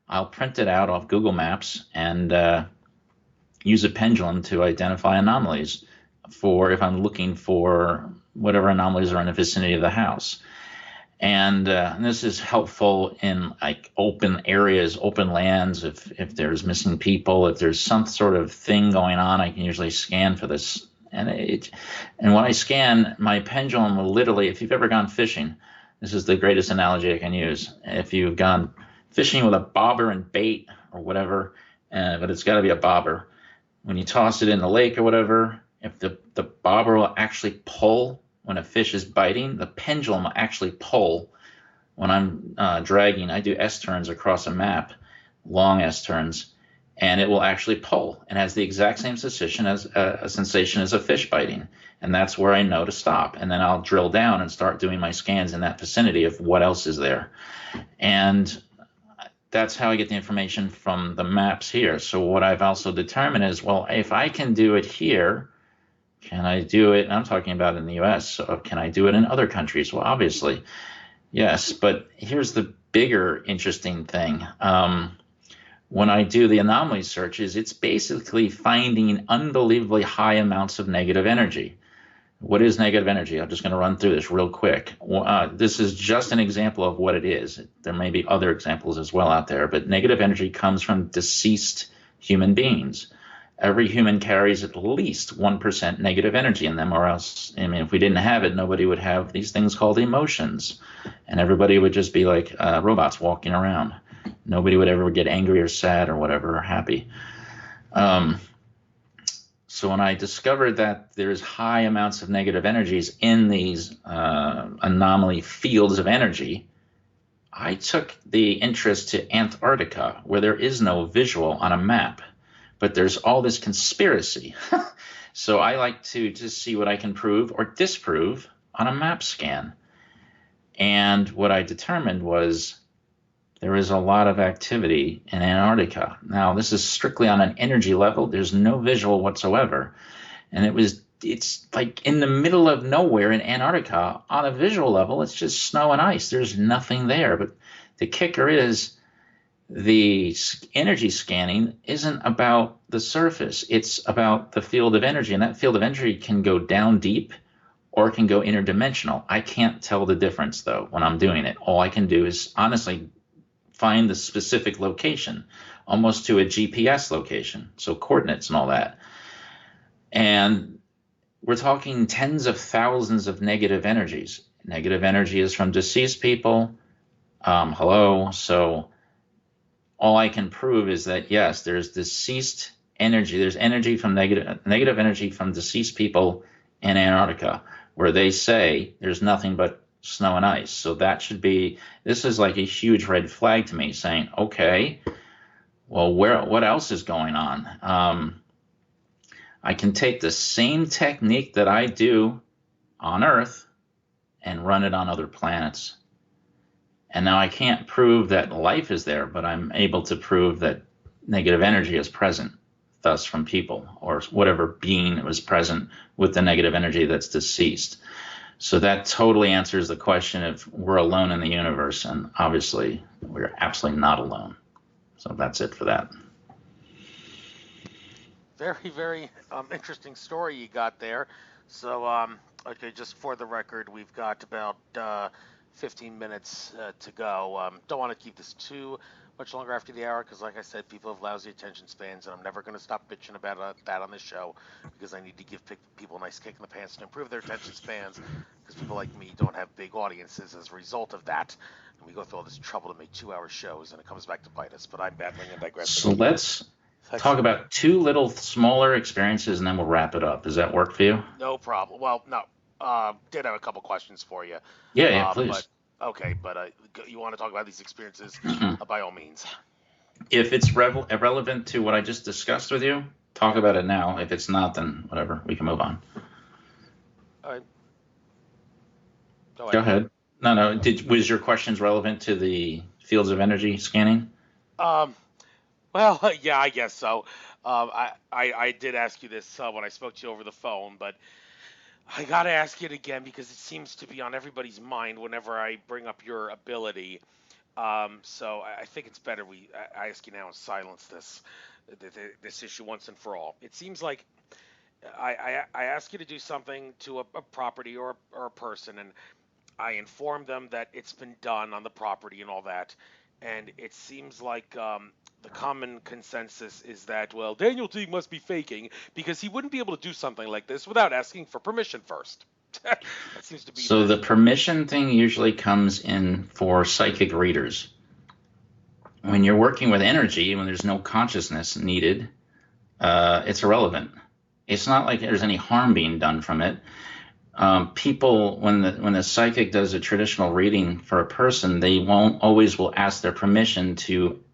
I'll print it out off Google Maps and use a pendulum to identify anomalies for if I'm looking for whatever anomalies are in the vicinity of the house. And this is helpful in like open areas, open lands. If there's missing people, if there's some sort of thing going on, I can usually scan for this. And when I scan, my pendulum will literally, if you've ever gone fishing, this is the greatest analogy I can use. If you've gone fishing with a bobber and bait or whatever, but it's got to be a bobber. When you toss it in the lake or whatever, if the bobber will actually pull when a fish is biting, the pendulum will actually pull when I'm dragging. I do S turns across a map, long S turns, and it will actually pull and has the exact same sensation as a fish biting. And that's where I know to stop. And then I'll drill down and start doing my scans in that vicinity of what else is there. And that's how I get the information from the maps here. So what I've also determined is, well, if I can do it here, can I do it? And I'm talking about in the US. So can I do it in other countries? Well, obviously, yes. But here's the bigger interesting thing. When I do the anomaly searches, it's basically finding unbelievably high amounts of negative energy. What is negative energy? I'm just going to run through this real quick. This is just an example of what it is. There may be other examples as well out there, but negative energy comes from deceased human beings. Every human carries at least 1% negative energy in them, or else, I mean, if we didn't have it, nobody would have these things called emotions, and everybody would just be like robots walking around. Nobody would ever get angry or sad or whatever, or happy. So when I discovered that there's high amounts of negative energies in these anomaly fields of energy, I took the interest to Antarctica, where there is no visual on a map, but there's all this conspiracy. So I like to just see what I can prove or disprove on a map scan. And what I determined was there is a lot of activity in Antarctica. Now, this is strictly on an energy level. There's no visual whatsoever. And it's like in the middle of nowhere in Antarctica. On a visual level, it's just snow and ice. There's nothing there. But the kicker is the energy scanning isn't about the surface. It's about the field of energy. And that field of energy can go down deep or it can go interdimensional. I can't tell the difference, though, when I'm doing it. All I can do is honestly find the specific location, almost to a GPS location, so coordinates and all that. And we're talking tens of thousands of negative energies. Negative energy is from deceased people. Hello. So all I can prove is that, yes, there's deceased energy. There's energy from negative energy from deceased people in Antarctica, where they say there's nothing but snow and ice. So this is like a huge red flag to me, saying, okay, well, what else is going on? I can take the same technique that I do on Earth and run it on other planets. And now I can't prove that life is there, but I'm able to prove that negative energy is present, thus from people or whatever being was present with the negative energy that's deceased. So that totally answers the question if we're alone in the universe, and obviously we're absolutely not alone. So that's it for that. Very, very interesting story you got there. So, okay, just for the record, we've got about 15 minutes to go. Don't want to keep this too much longer after the hour because, like I said, people have lousy attention spans, and I'm never going to stop bitching about that on this show because I need to give people a nice kick in the pants to improve their attention spans because people like me don't have big audiences as a result of that. And we go through all this trouble to make 2 hour shows, and it comes back to bite us. But I'm babbling and digressing So again. let's talk about two little smaller experiences and then we'll wrap it up. Does that work for you? No problem. Well, no. Did have a couple questions for you. Yeah, But please. okay. But you want to talk about these experiences? Mhm. By all means. If it's irrelevant to what I just discussed with you, talk Yep. about it now. If it's not, then whatever, we can move on. All right. Go Go ahead. ahead. No. Was your questions relevant to the fields of energy scanning? Um. Well, yeah, I guess so. I did ask you this when I spoke to you over the phone, but I gotta ask it again because it seems to be on everybody's mind whenever I bring up your ability. So I think it's better I ask you now and silence this issue once and for all. It seems like I ask you to do something to a property or a person, and I inform them that it's been done on the property and all that. And it seems like the common consensus is that, well, Daniel Teague must be faking because he wouldn't be able to do something like this without asking for permission first. That seems to be So the permission thing usually comes in for psychic readers. When you're working with energy, when there's no consciousness needed, it's irrelevant. It's not like there's any harm being done from it. People, when the psychic does a traditional reading for a person, they won't always will ask their permission to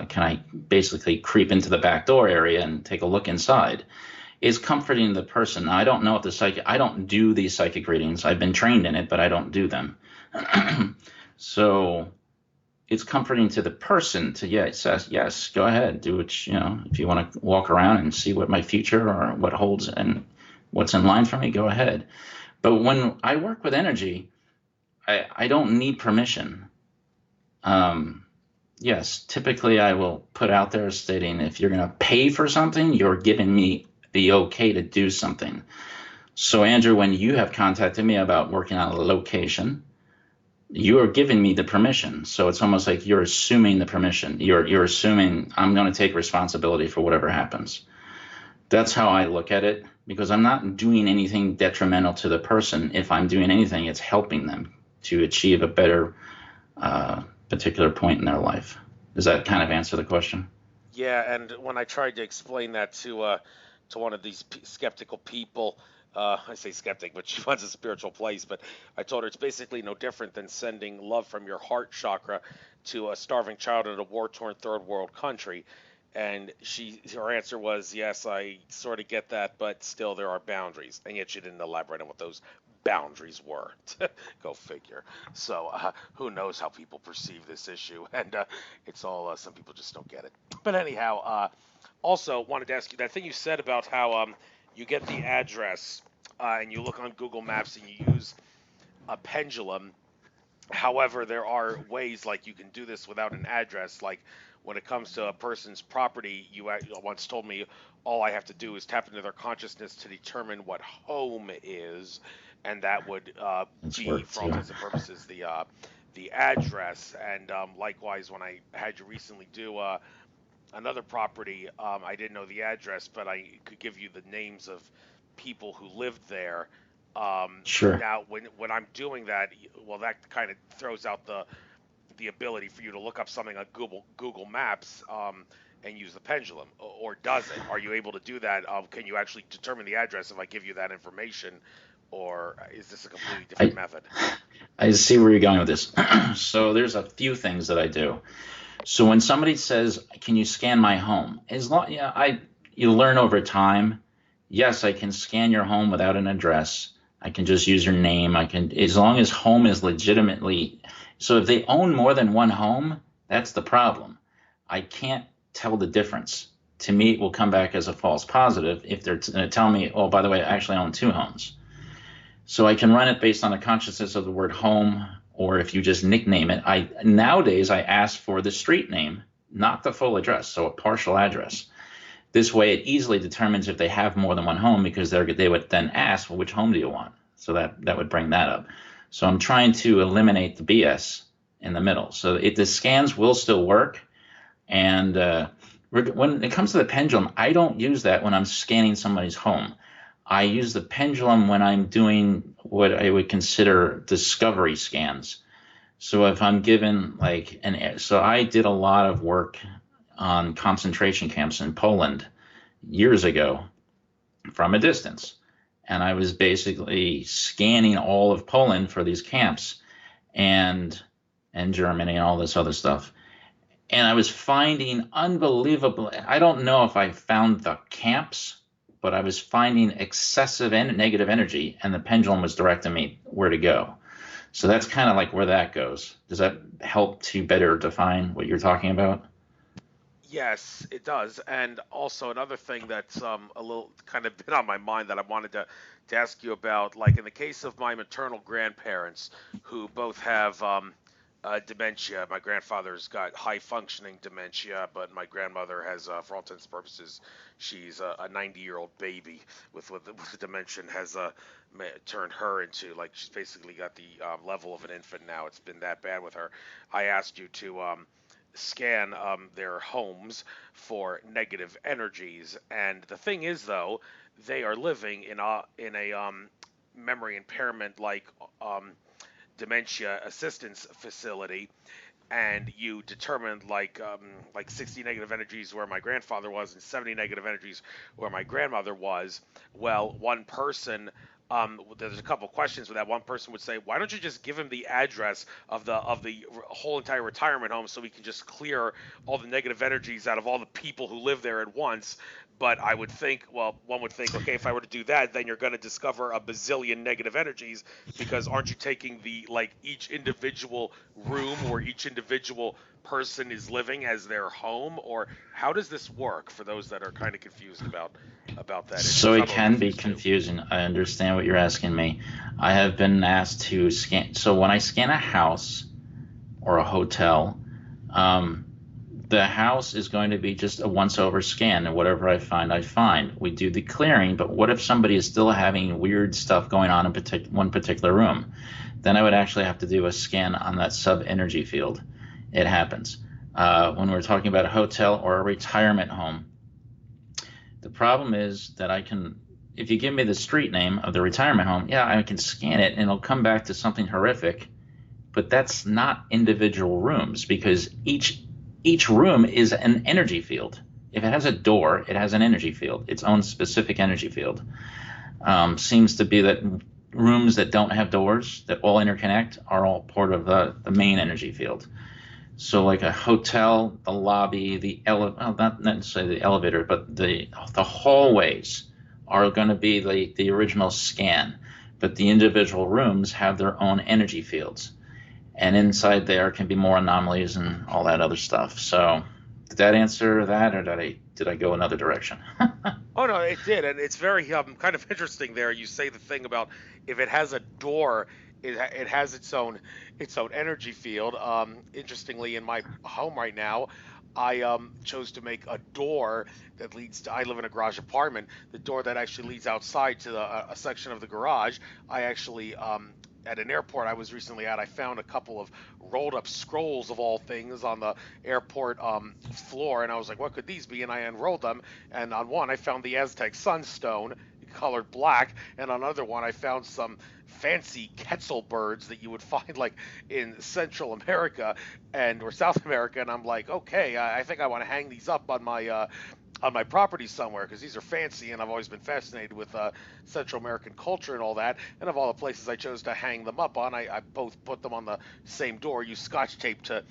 can I basically creep into the back door area and take a look inside. It's comforting the person. Now, I don't know if I don't do these psychic readings. I've been trained in it, but I don't do them. So it's comforting to the person to, yeah, it says, yes, go ahead, do it. If you want to walk around and see what my future or what holds and what's in line for me, go ahead. But when I work with energy, I don't need permission. Um, yes, typically I will put out there stating if you're going to pay for something, you're giving me the okay to do something. So, Andrew, when you have contacted me about working on a location, you are giving me the permission. So it's almost like you're assuming the permission. You're assuming I'm going to take responsibility for whatever happens. That's how I look at it because I'm not doing anything detrimental to the person. If I'm doing anything, it's helping them to achieve a better particular point in their life. Does that kind of answer the question? Yeah, and when I tried to explain that to one of these skeptical people, I say skeptic, but she wants a spiritual place. But I told her it's basically no different than sending love from your heart chakra to a starving child in a war-torn third world country. And her answer was, yes, I sort of get that, but still there are boundaries. And yet she didn't elaborate on what those boundaries were. Go figure. So who knows how people perceive this issue? And it's all some people just don't get it. But anyhow, also wanted to ask you that thing you said about how you get the address and you look on Google Maps and you use a pendulum. However, there are ways like you can do this without an address. Like when it comes to a person's property, you once told me all I have to do is tap into their consciousness to determine what home is, and that would It's be, work for all too. intents and purposes, the address. And likewise, when I had you recently do another property, I didn't know the address, but I could give you the names of people who lived there. Sure. Now, when I'm doing that, well, that kind of throws out the ability for you to look up something on Google Maps and use the pendulum, or does it? Are you able to do that? Can you actually determine the address if I give you that information, or is this a completely different I, method? I see where you're going with this. So there's a few things that I do. So when somebody says, "Can you scan my home?" As long, yeah, you learn over time. Yes, I can scan your home without an address. I can just use your name. I can, as long as home is legitimately. So if they own more than one home, that's the problem. I can't tell the difference. To me, it will come back as a false positive if they're telling me, "Oh, by the way, I actually own two homes." So I can run it based on the consciousness of the word home, or if you just nickname it. Nowadays I ask for the street name, not the full address, so a partial address. This way, it easily determines if they have more than one home because they would then ask, well, which home do you want? So that would bring that up. So I'm trying to eliminate the BS in the middle. So the scans will still work. And when it comes to the pendulum, I don't use that when I'm scanning somebody's home. I use the pendulum when I'm doing what I would consider discovery scans. So if I'm given so I did a lot of work on concentration camps in Poland years ago from a distance. And I was basically scanning all of Poland for these camps and Germany and all this other stuff. And I was finding unbelievable. I don't know if I found the camps, but I was finding excessive and negative energy, and the pendulum was directing me where to go. So that's kind of like where that goes. Does that help to better define what you're talking about? Yes, it does. And also another thing that's a little kind of been on my mind that I wanted to ask you about, like in the case of my maternal grandparents, who both have dementia. My grandfather's got high functioning dementia, but my grandmother has, for all intents and purposes, she's a 90-year-old baby with dementia, and has turned her into, like, she's basically got the level of an infant now. It's been that bad with her. I asked you to scan their homes for negative energies. And the thing is, though, they are living in a memory impairment like dementia assistance facility, and you determined like 60 negative energies where my grandfather was and 70 negative energies where my grandmother was. Well, one person, there's a couple questions with that. One person would say, "Why don't you just give him the address of the whole entire retirement home so we can just clear all the negative energies out of all the people who live there at once?" But I would think, well, one would think, okay, if I were to do that, then you're going to discover a bazillion negative energies, because aren't you taking the, like, each individual room where each individual person is living as their home? Or how does this work for those that are kind of confused about that issue? So 'Cause it I'm a little can be confused too. confusing. I understand what you're asking me. I have been asked to scan. So when I scan a house or a hotel, um, the house is going to be just a once over scan, and whatever I find, I find. We do the clearing, but what if somebody is still having weird stuff going on in one particular room? Then I would actually have to do a scan on that sub energy field. It happens. When we're talking about a hotel or a retirement home, the problem is that if you give me the street name of the retirement home, yeah, I can scan it and it'll come back to something horrific, but that's not individual rooms, because each room is an energy field. If it has a door, it has an energy field, its own specific energy field. Seems to be that rooms that don't have doors that all interconnect are all part of the main energy field. So like a hotel, the lobby, well, not necessarily the elevator, but the hallways are going to be the original scan, but the individual rooms have their own energy fields, and inside there can be more anomalies and all that other stuff. So did that answer that, or did I go another direction? Oh no, it did, and it's very kind of interesting. There, you say the thing about if it has a door, it has its own energy field. Interestingly, in my home right now, I chose to make a door that leads to. I live in a garage apartment. The door that actually leads outside to a section of the garage. I actually at an airport I was recently at, I found a couple of rolled up scrolls of all things on the airport floor, and I was like, what could these be? And I unrolled them, and on one I found the Aztec sunstone colored black, and on another one I found some fancy Quetzal birds that you would find like in Central America and or South America, and I'm like, okay, I think I want to hang these up on my property somewhere because these are fancy, and I've always been fascinated with Central American culture and all that. And of all the places I chose to hang them up on, I both put them on the same door, use Scotch tape to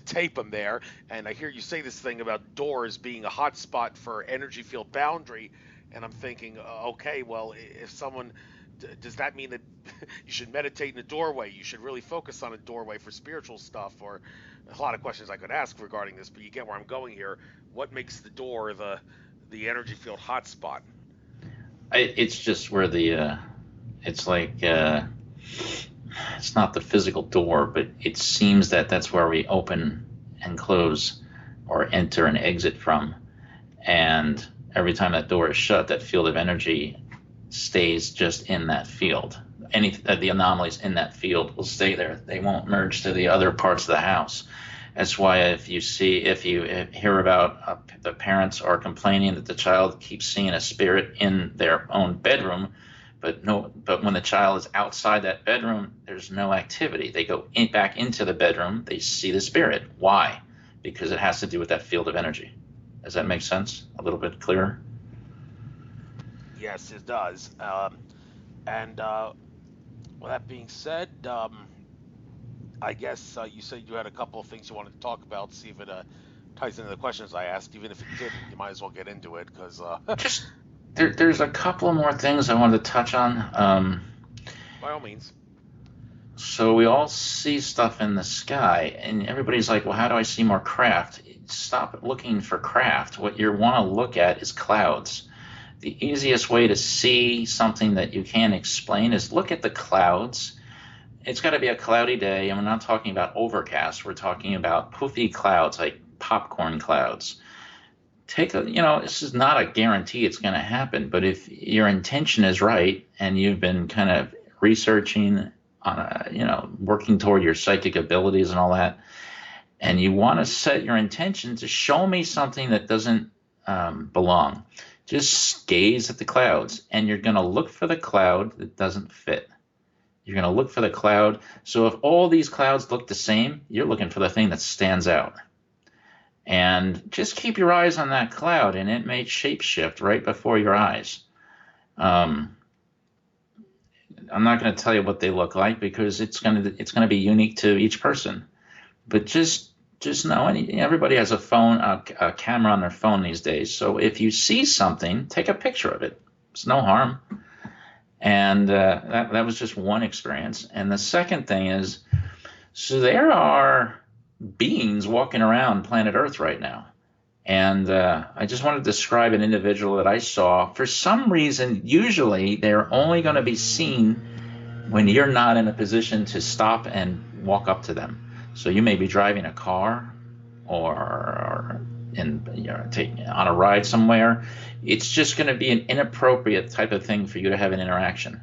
tape them there. And I hear you say this thing about doors being a hotspot for energy field boundary, and I'm thinking, okay, well, if someone does that mean that you should meditate in a doorway? You should really focus on a doorway for spiritual stuff, or a lot of questions I could ask regarding this, but you get where I'm going here. What makes the door the energy field hotspot? It's just where it's like it's not the physical door, but it seems that that's where we open and close or enter and exit from. And Every time that door is shut, that field of energy stays just in that field. Any the anomalies in that field will stay there. They won't merge to the other parts of the house. That's why if you hear about the parents are complaining that the child keeps seeing a spirit in their own bedroom, but when the child is outside that bedroom, there's no activity. They go back into the bedroom, they see the spirit. Why? Because it has to do with that field of energy. Does that make sense? A little bit clearer? Yes, it does. And with that being said, I guess you said you had a couple of things you wanted to talk about. See if it ties into the questions I asked. Even if it didn't, you might as well get into it because, Just there's a couple more things I wanted to touch on. by all means. So we all see stuff in the sky, and everybody's like, "Well, how do I see more craft?" Stop looking for craft. What you want to look at is clouds. The easiest way to see something that you can't explain is look at the clouds. It's got to be a cloudy day, and we're not talking about overcast. We're talking about poofy clouds, like popcorn clouds. This is not a guarantee it's going to happen, but if your intention is right and you've been kind of researching on working toward your psychic abilities and all that, and you want to set your intention to show me something that doesn't belong, just gaze at the clouds, and you're going to look for the cloud that doesn't fit. You're going to look for the cloud. So if all these clouds look the same, you're looking for the thing that stands out. And just keep your eyes on that cloud, and it may shapeshift right before your eyes. Um, I'm not going to tell you what they look like because it's going to be unique to each person. But just know, everybody has a phone, a camera on their phone these days. So if you see something, take a picture of it. It's no harm. And that was just one experience. And the second thing is, so there are beings walking around planet Earth right now. And I just want to describe an individual that I saw. For some reason, usually they're only going to be seen when you're not in a position to stop and walk up to them. So you may be driving a car or taking on a ride somewhere. It's just going to be an inappropriate type of thing for you to have an interaction.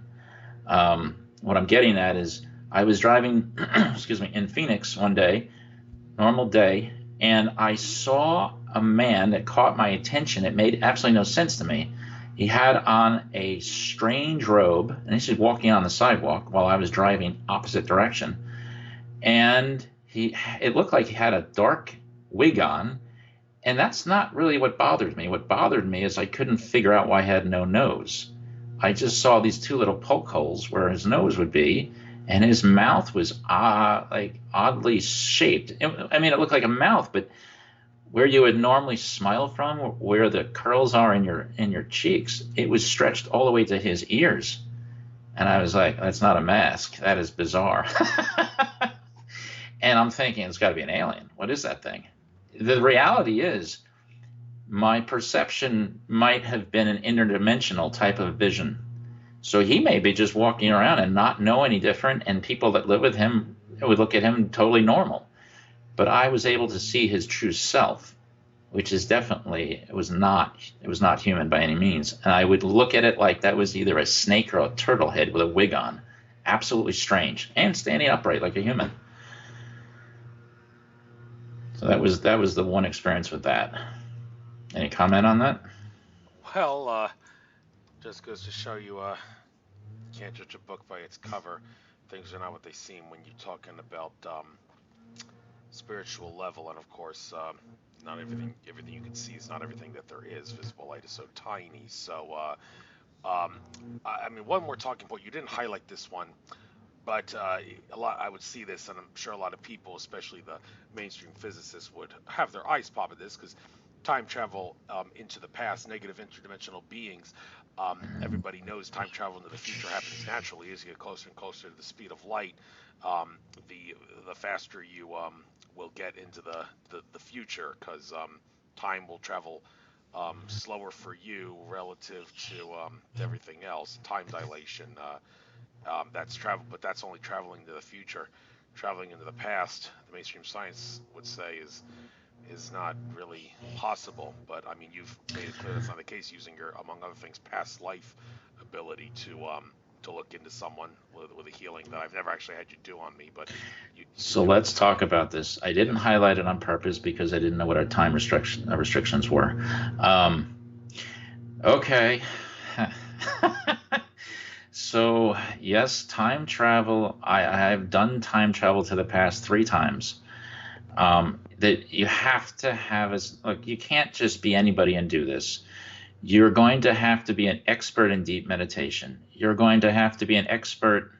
What I'm getting at is I was driving, excuse me, in Phoenix one day, normal day, and I saw a man that caught my attention. It made absolutely no sense to me. He had on a strange robe, and he's just walking on the sidewalk while I was driving opposite direction. And it looked like he had a dark wig on, and that's not really what bothered me. What bothered me is I couldn't figure out why he had no nose. I just saw these two little poke holes where his nose would be, and his mouth was like oddly shaped. I mean, it looked like a mouth, but where you would normally smile from, where the curls are in your cheeks, it was stretched all the way to his ears. And I was like, that's not a mask. That is bizarre. And I'm thinking it's got to be an alien. What is that thing? The reality is my perception might have been an interdimensional type of vision. So he may be just walking around and not know any different, and people that live with him would look at him totally normal. But I was able to see his true self, which is definitely it was not human by any means. And I would look at it like that was either a snake or a turtle head with a wig on. Absolutely strange, and standing upright like a human. So that was the one experience with that. Any comment on that? Well, just goes to show you, can't judge a book by its cover. Things are not what they seem when you're talking about spiritual level, and of course, not everything you can see is not everything that there is. Visible light is so tiny. So, I mean, one more talking point. You didn't highlight this one, but a lot I would see this, and I'm sure a lot of people, especially the mainstream physicists, would have their eyes pop at this because time travel into the past, negative interdimensional beings. Everybody knows time travel into the future happens naturally as you get closer and closer to the speed of light. Um, the faster you will get into the future because time will travel slower for you relative to everything else. Time dilation. That's travel, but that's only traveling to the future. Traveling into the past, mainstream science would say is not really possible. But I mean, you've made it clear that's not the case using your, among other things, past life ability to look into someone with a healing that I've never actually had you do on me, but you So do it. let's talk about this. I didn't Yes. highlight it on purpose because I didn't know what our time restrictions were. Um, okay. So yes, time travel. I've done time travel to the past 3 times. That you have to have as look. You can't just be anybody and do this. You're going to have to be an expert in deep meditation. You're going to have to be an expert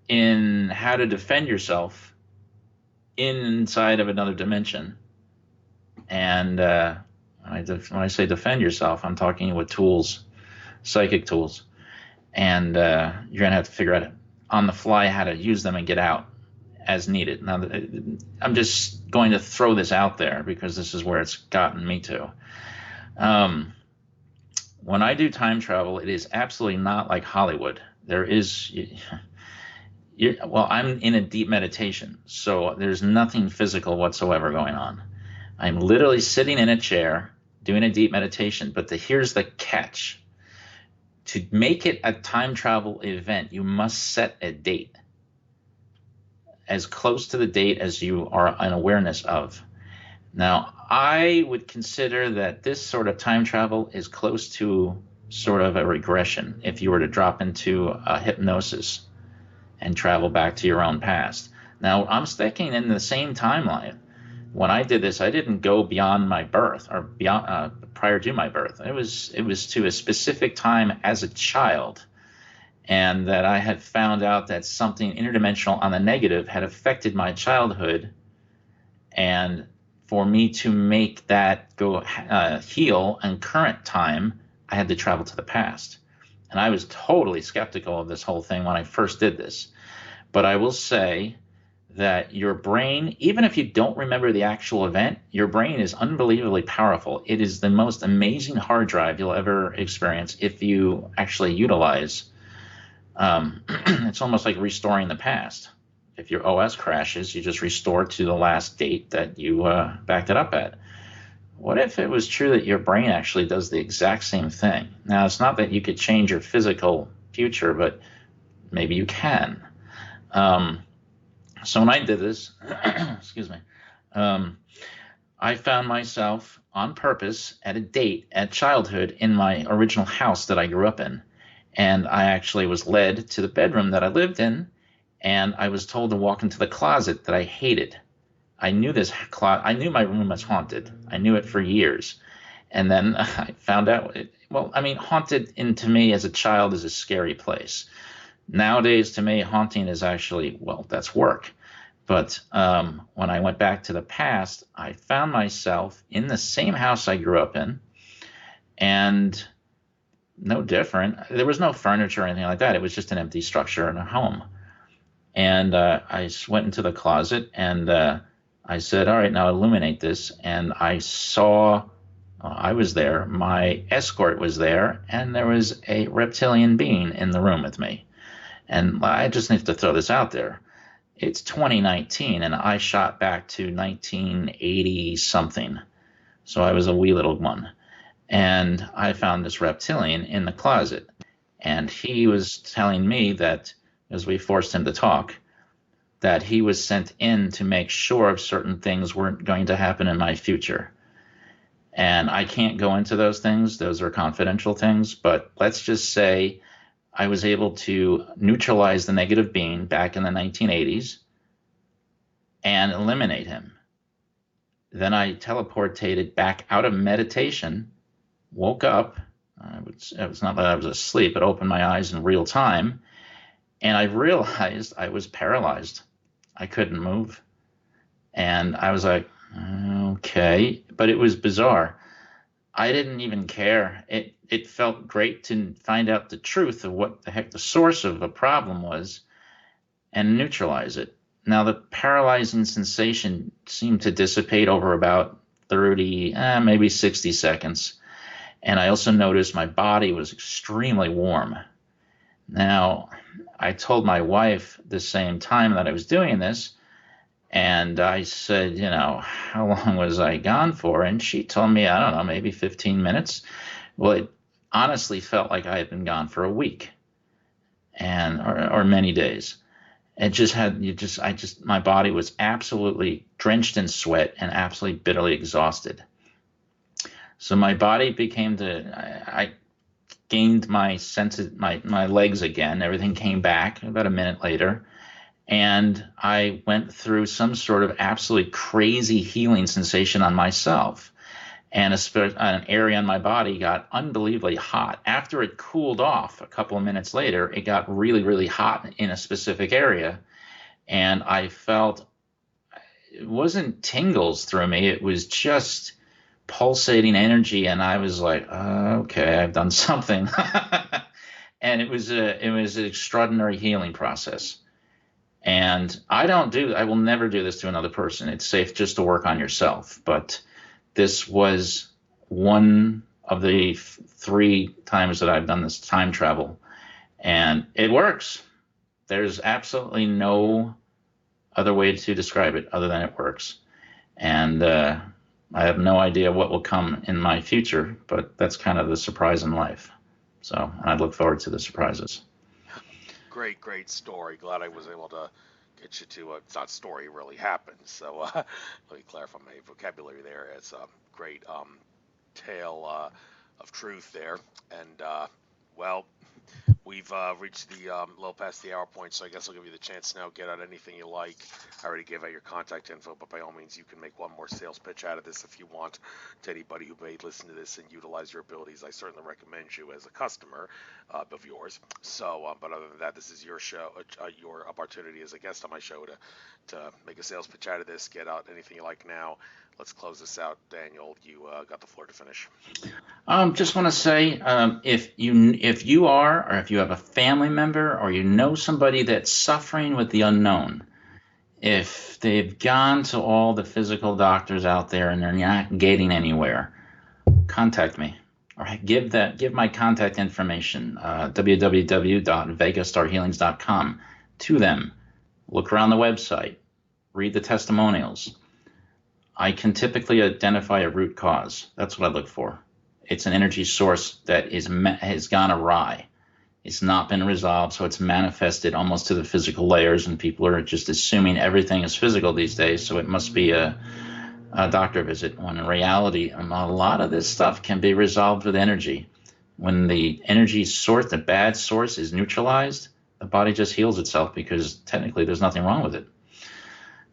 in how to defend yourself inside of another dimension. And when I say defend yourself, I'm talking with tools, psychic tools. And you're going to have to figure out on the fly how to use them and get out as needed. Now, I'm just going to throw this out there because this is where it's gotten me to. When I do time travel, it is absolutely not like Hollywood. There is, well, I'm in a deep meditation, so there's nothing physical whatsoever going on. I'm literally sitting in a chair doing a deep meditation, but here's the catch. To make it a time travel event, you must set a date as close to the date as you are in awareness of. Now, I would consider that this sort of time travel is close to sort of a regression if you were to drop into a hypnosis and travel back to your own past. Now, I'm sticking in the same timeline. When I did this, I didn't go beyond my birth or beyond prior to my birth. It was to a specific time as a child, and that I had found out that something interdimensional on the negative had affected my childhood, and for me to make that go heal in current time, I had to travel to the past. And I was totally skeptical of this whole thing when I first did this. But I will say that your brain, even if you don't remember the actual event, your brain is unbelievably powerful. It is the most amazing hard drive you'll ever experience if you actually utilize. It's almost like restoring the past. If your OS crashes, you just restore to the last date that you backed it up at. What if it was true that your brain actually does the exact same thing? Now, it's not that you could change your physical future, but maybe you can. So when I did this, excuse me, I found myself on purpose at a date at childhood in my original house that I grew up in. And I actually was led to the bedroom that I lived in, and I was told to walk into the closet that I hated. I knew I knew my room was haunted. I knew it for years. And then I found out, haunted to me as a child is a scary place. Nowadays, to me, haunting is actually, that's work. But when I went back to the past, I found myself in the same house I grew up in, and no different. There was no furniture or anything like that. It was just an empty structure in a home. And I went into the closet, and I said, all right, now illuminate this. And I saw, I was there, my escort was there, and there was a reptilian being in the room with me. And I just need to throw this out there. It's 2019, and I shot back to 1980 something. So I was a wee little one. And I found this reptilian in the closet. And he was telling me that, as we forced him to talk, that he was sent in to make sure of certain things weren't going to happen in my future. And I can't go into those things. Those are confidential things. But let's just say I was able to neutralize the negative being back in the 1980s and eliminate him. Then I teleportated back out of meditation, woke up. It was not that I was asleep, but opened my eyes in real time. And I realized I was paralyzed. I couldn't move. And I was like, okay. But it was bizarre. I didn't even care. It felt great to find out the truth of what the heck the source of a problem was and neutralize it. Now, the paralyzing sensation seemed to dissipate over about 30, maybe 60 seconds. And I also noticed my body was extremely warm. Now, I told my wife the same time that I was doing this, And I said, how long was I gone for? And she told me, I don't know, maybe 15 minutes. Well, it honestly felt like I had been gone for a week and or many days. It just had my body was absolutely drenched in sweat and absolutely bitterly exhausted. So my body I gained my senses, my legs again. Everything came back about a minute later, and I went through some sort of absolutely crazy healing sensation on myself. And an area on my body got unbelievably hot. After it cooled off a couple of minutes later, it got really, really hot in a specific area. And I felt it wasn't tingles through me, it was just pulsating energy. And I was like, okay, I've done something. And it was an extraordinary healing process. And I will never do this to another person. It's safe just to work on yourself. But this was one of the 3 times that I've done this time travel, and it works. There's absolutely no other way to describe it other than it works. And I have no idea what will come in my future, but that's kind of the surprise in life. So I look forward to the surprises. Great, great story. Glad I was able to get you to it's not story, it really happened. So let me clarify my vocabulary there. It's a great tale of truth there. And well, we've reached the little past the hour point, so I guess I'll give you the chance now. Get out anything you like. I already gave out your contact info, but by all means, you can make one more sales pitch out of this if you want to anybody who may listen to this and utilize your abilities. I certainly recommend you as a customer of yours. So, but other than that, this is your show, your opportunity as a guest on my show to make a sales pitch out of this. Get out anything you like now. Let's close this out. Daniel, you got the floor to finish. Just want to say, if you are, or if you have a family member, or you know somebody that's suffering with the unknown, if they've gone to all the physical doctors out there and they're not getting anywhere, contact me, or give my contact information, www.vegastarhealings.com, to them. Look around the website, read the testimonials. I can typically identify a root cause. That's what I look for. It's an energy source that has gone awry. It's not been resolved, so it's manifested almost to the physical layers, and people are just assuming everything is physical these days, so it must be a doctor visit, when in reality, a lot of this stuff can be resolved with energy. When the energy source, the bad source, is neutralized, the body just heals itself because technically there's nothing wrong with it.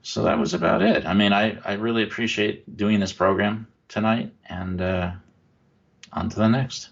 So that was about it. I mean, I really appreciate doing this program tonight, and on to the next.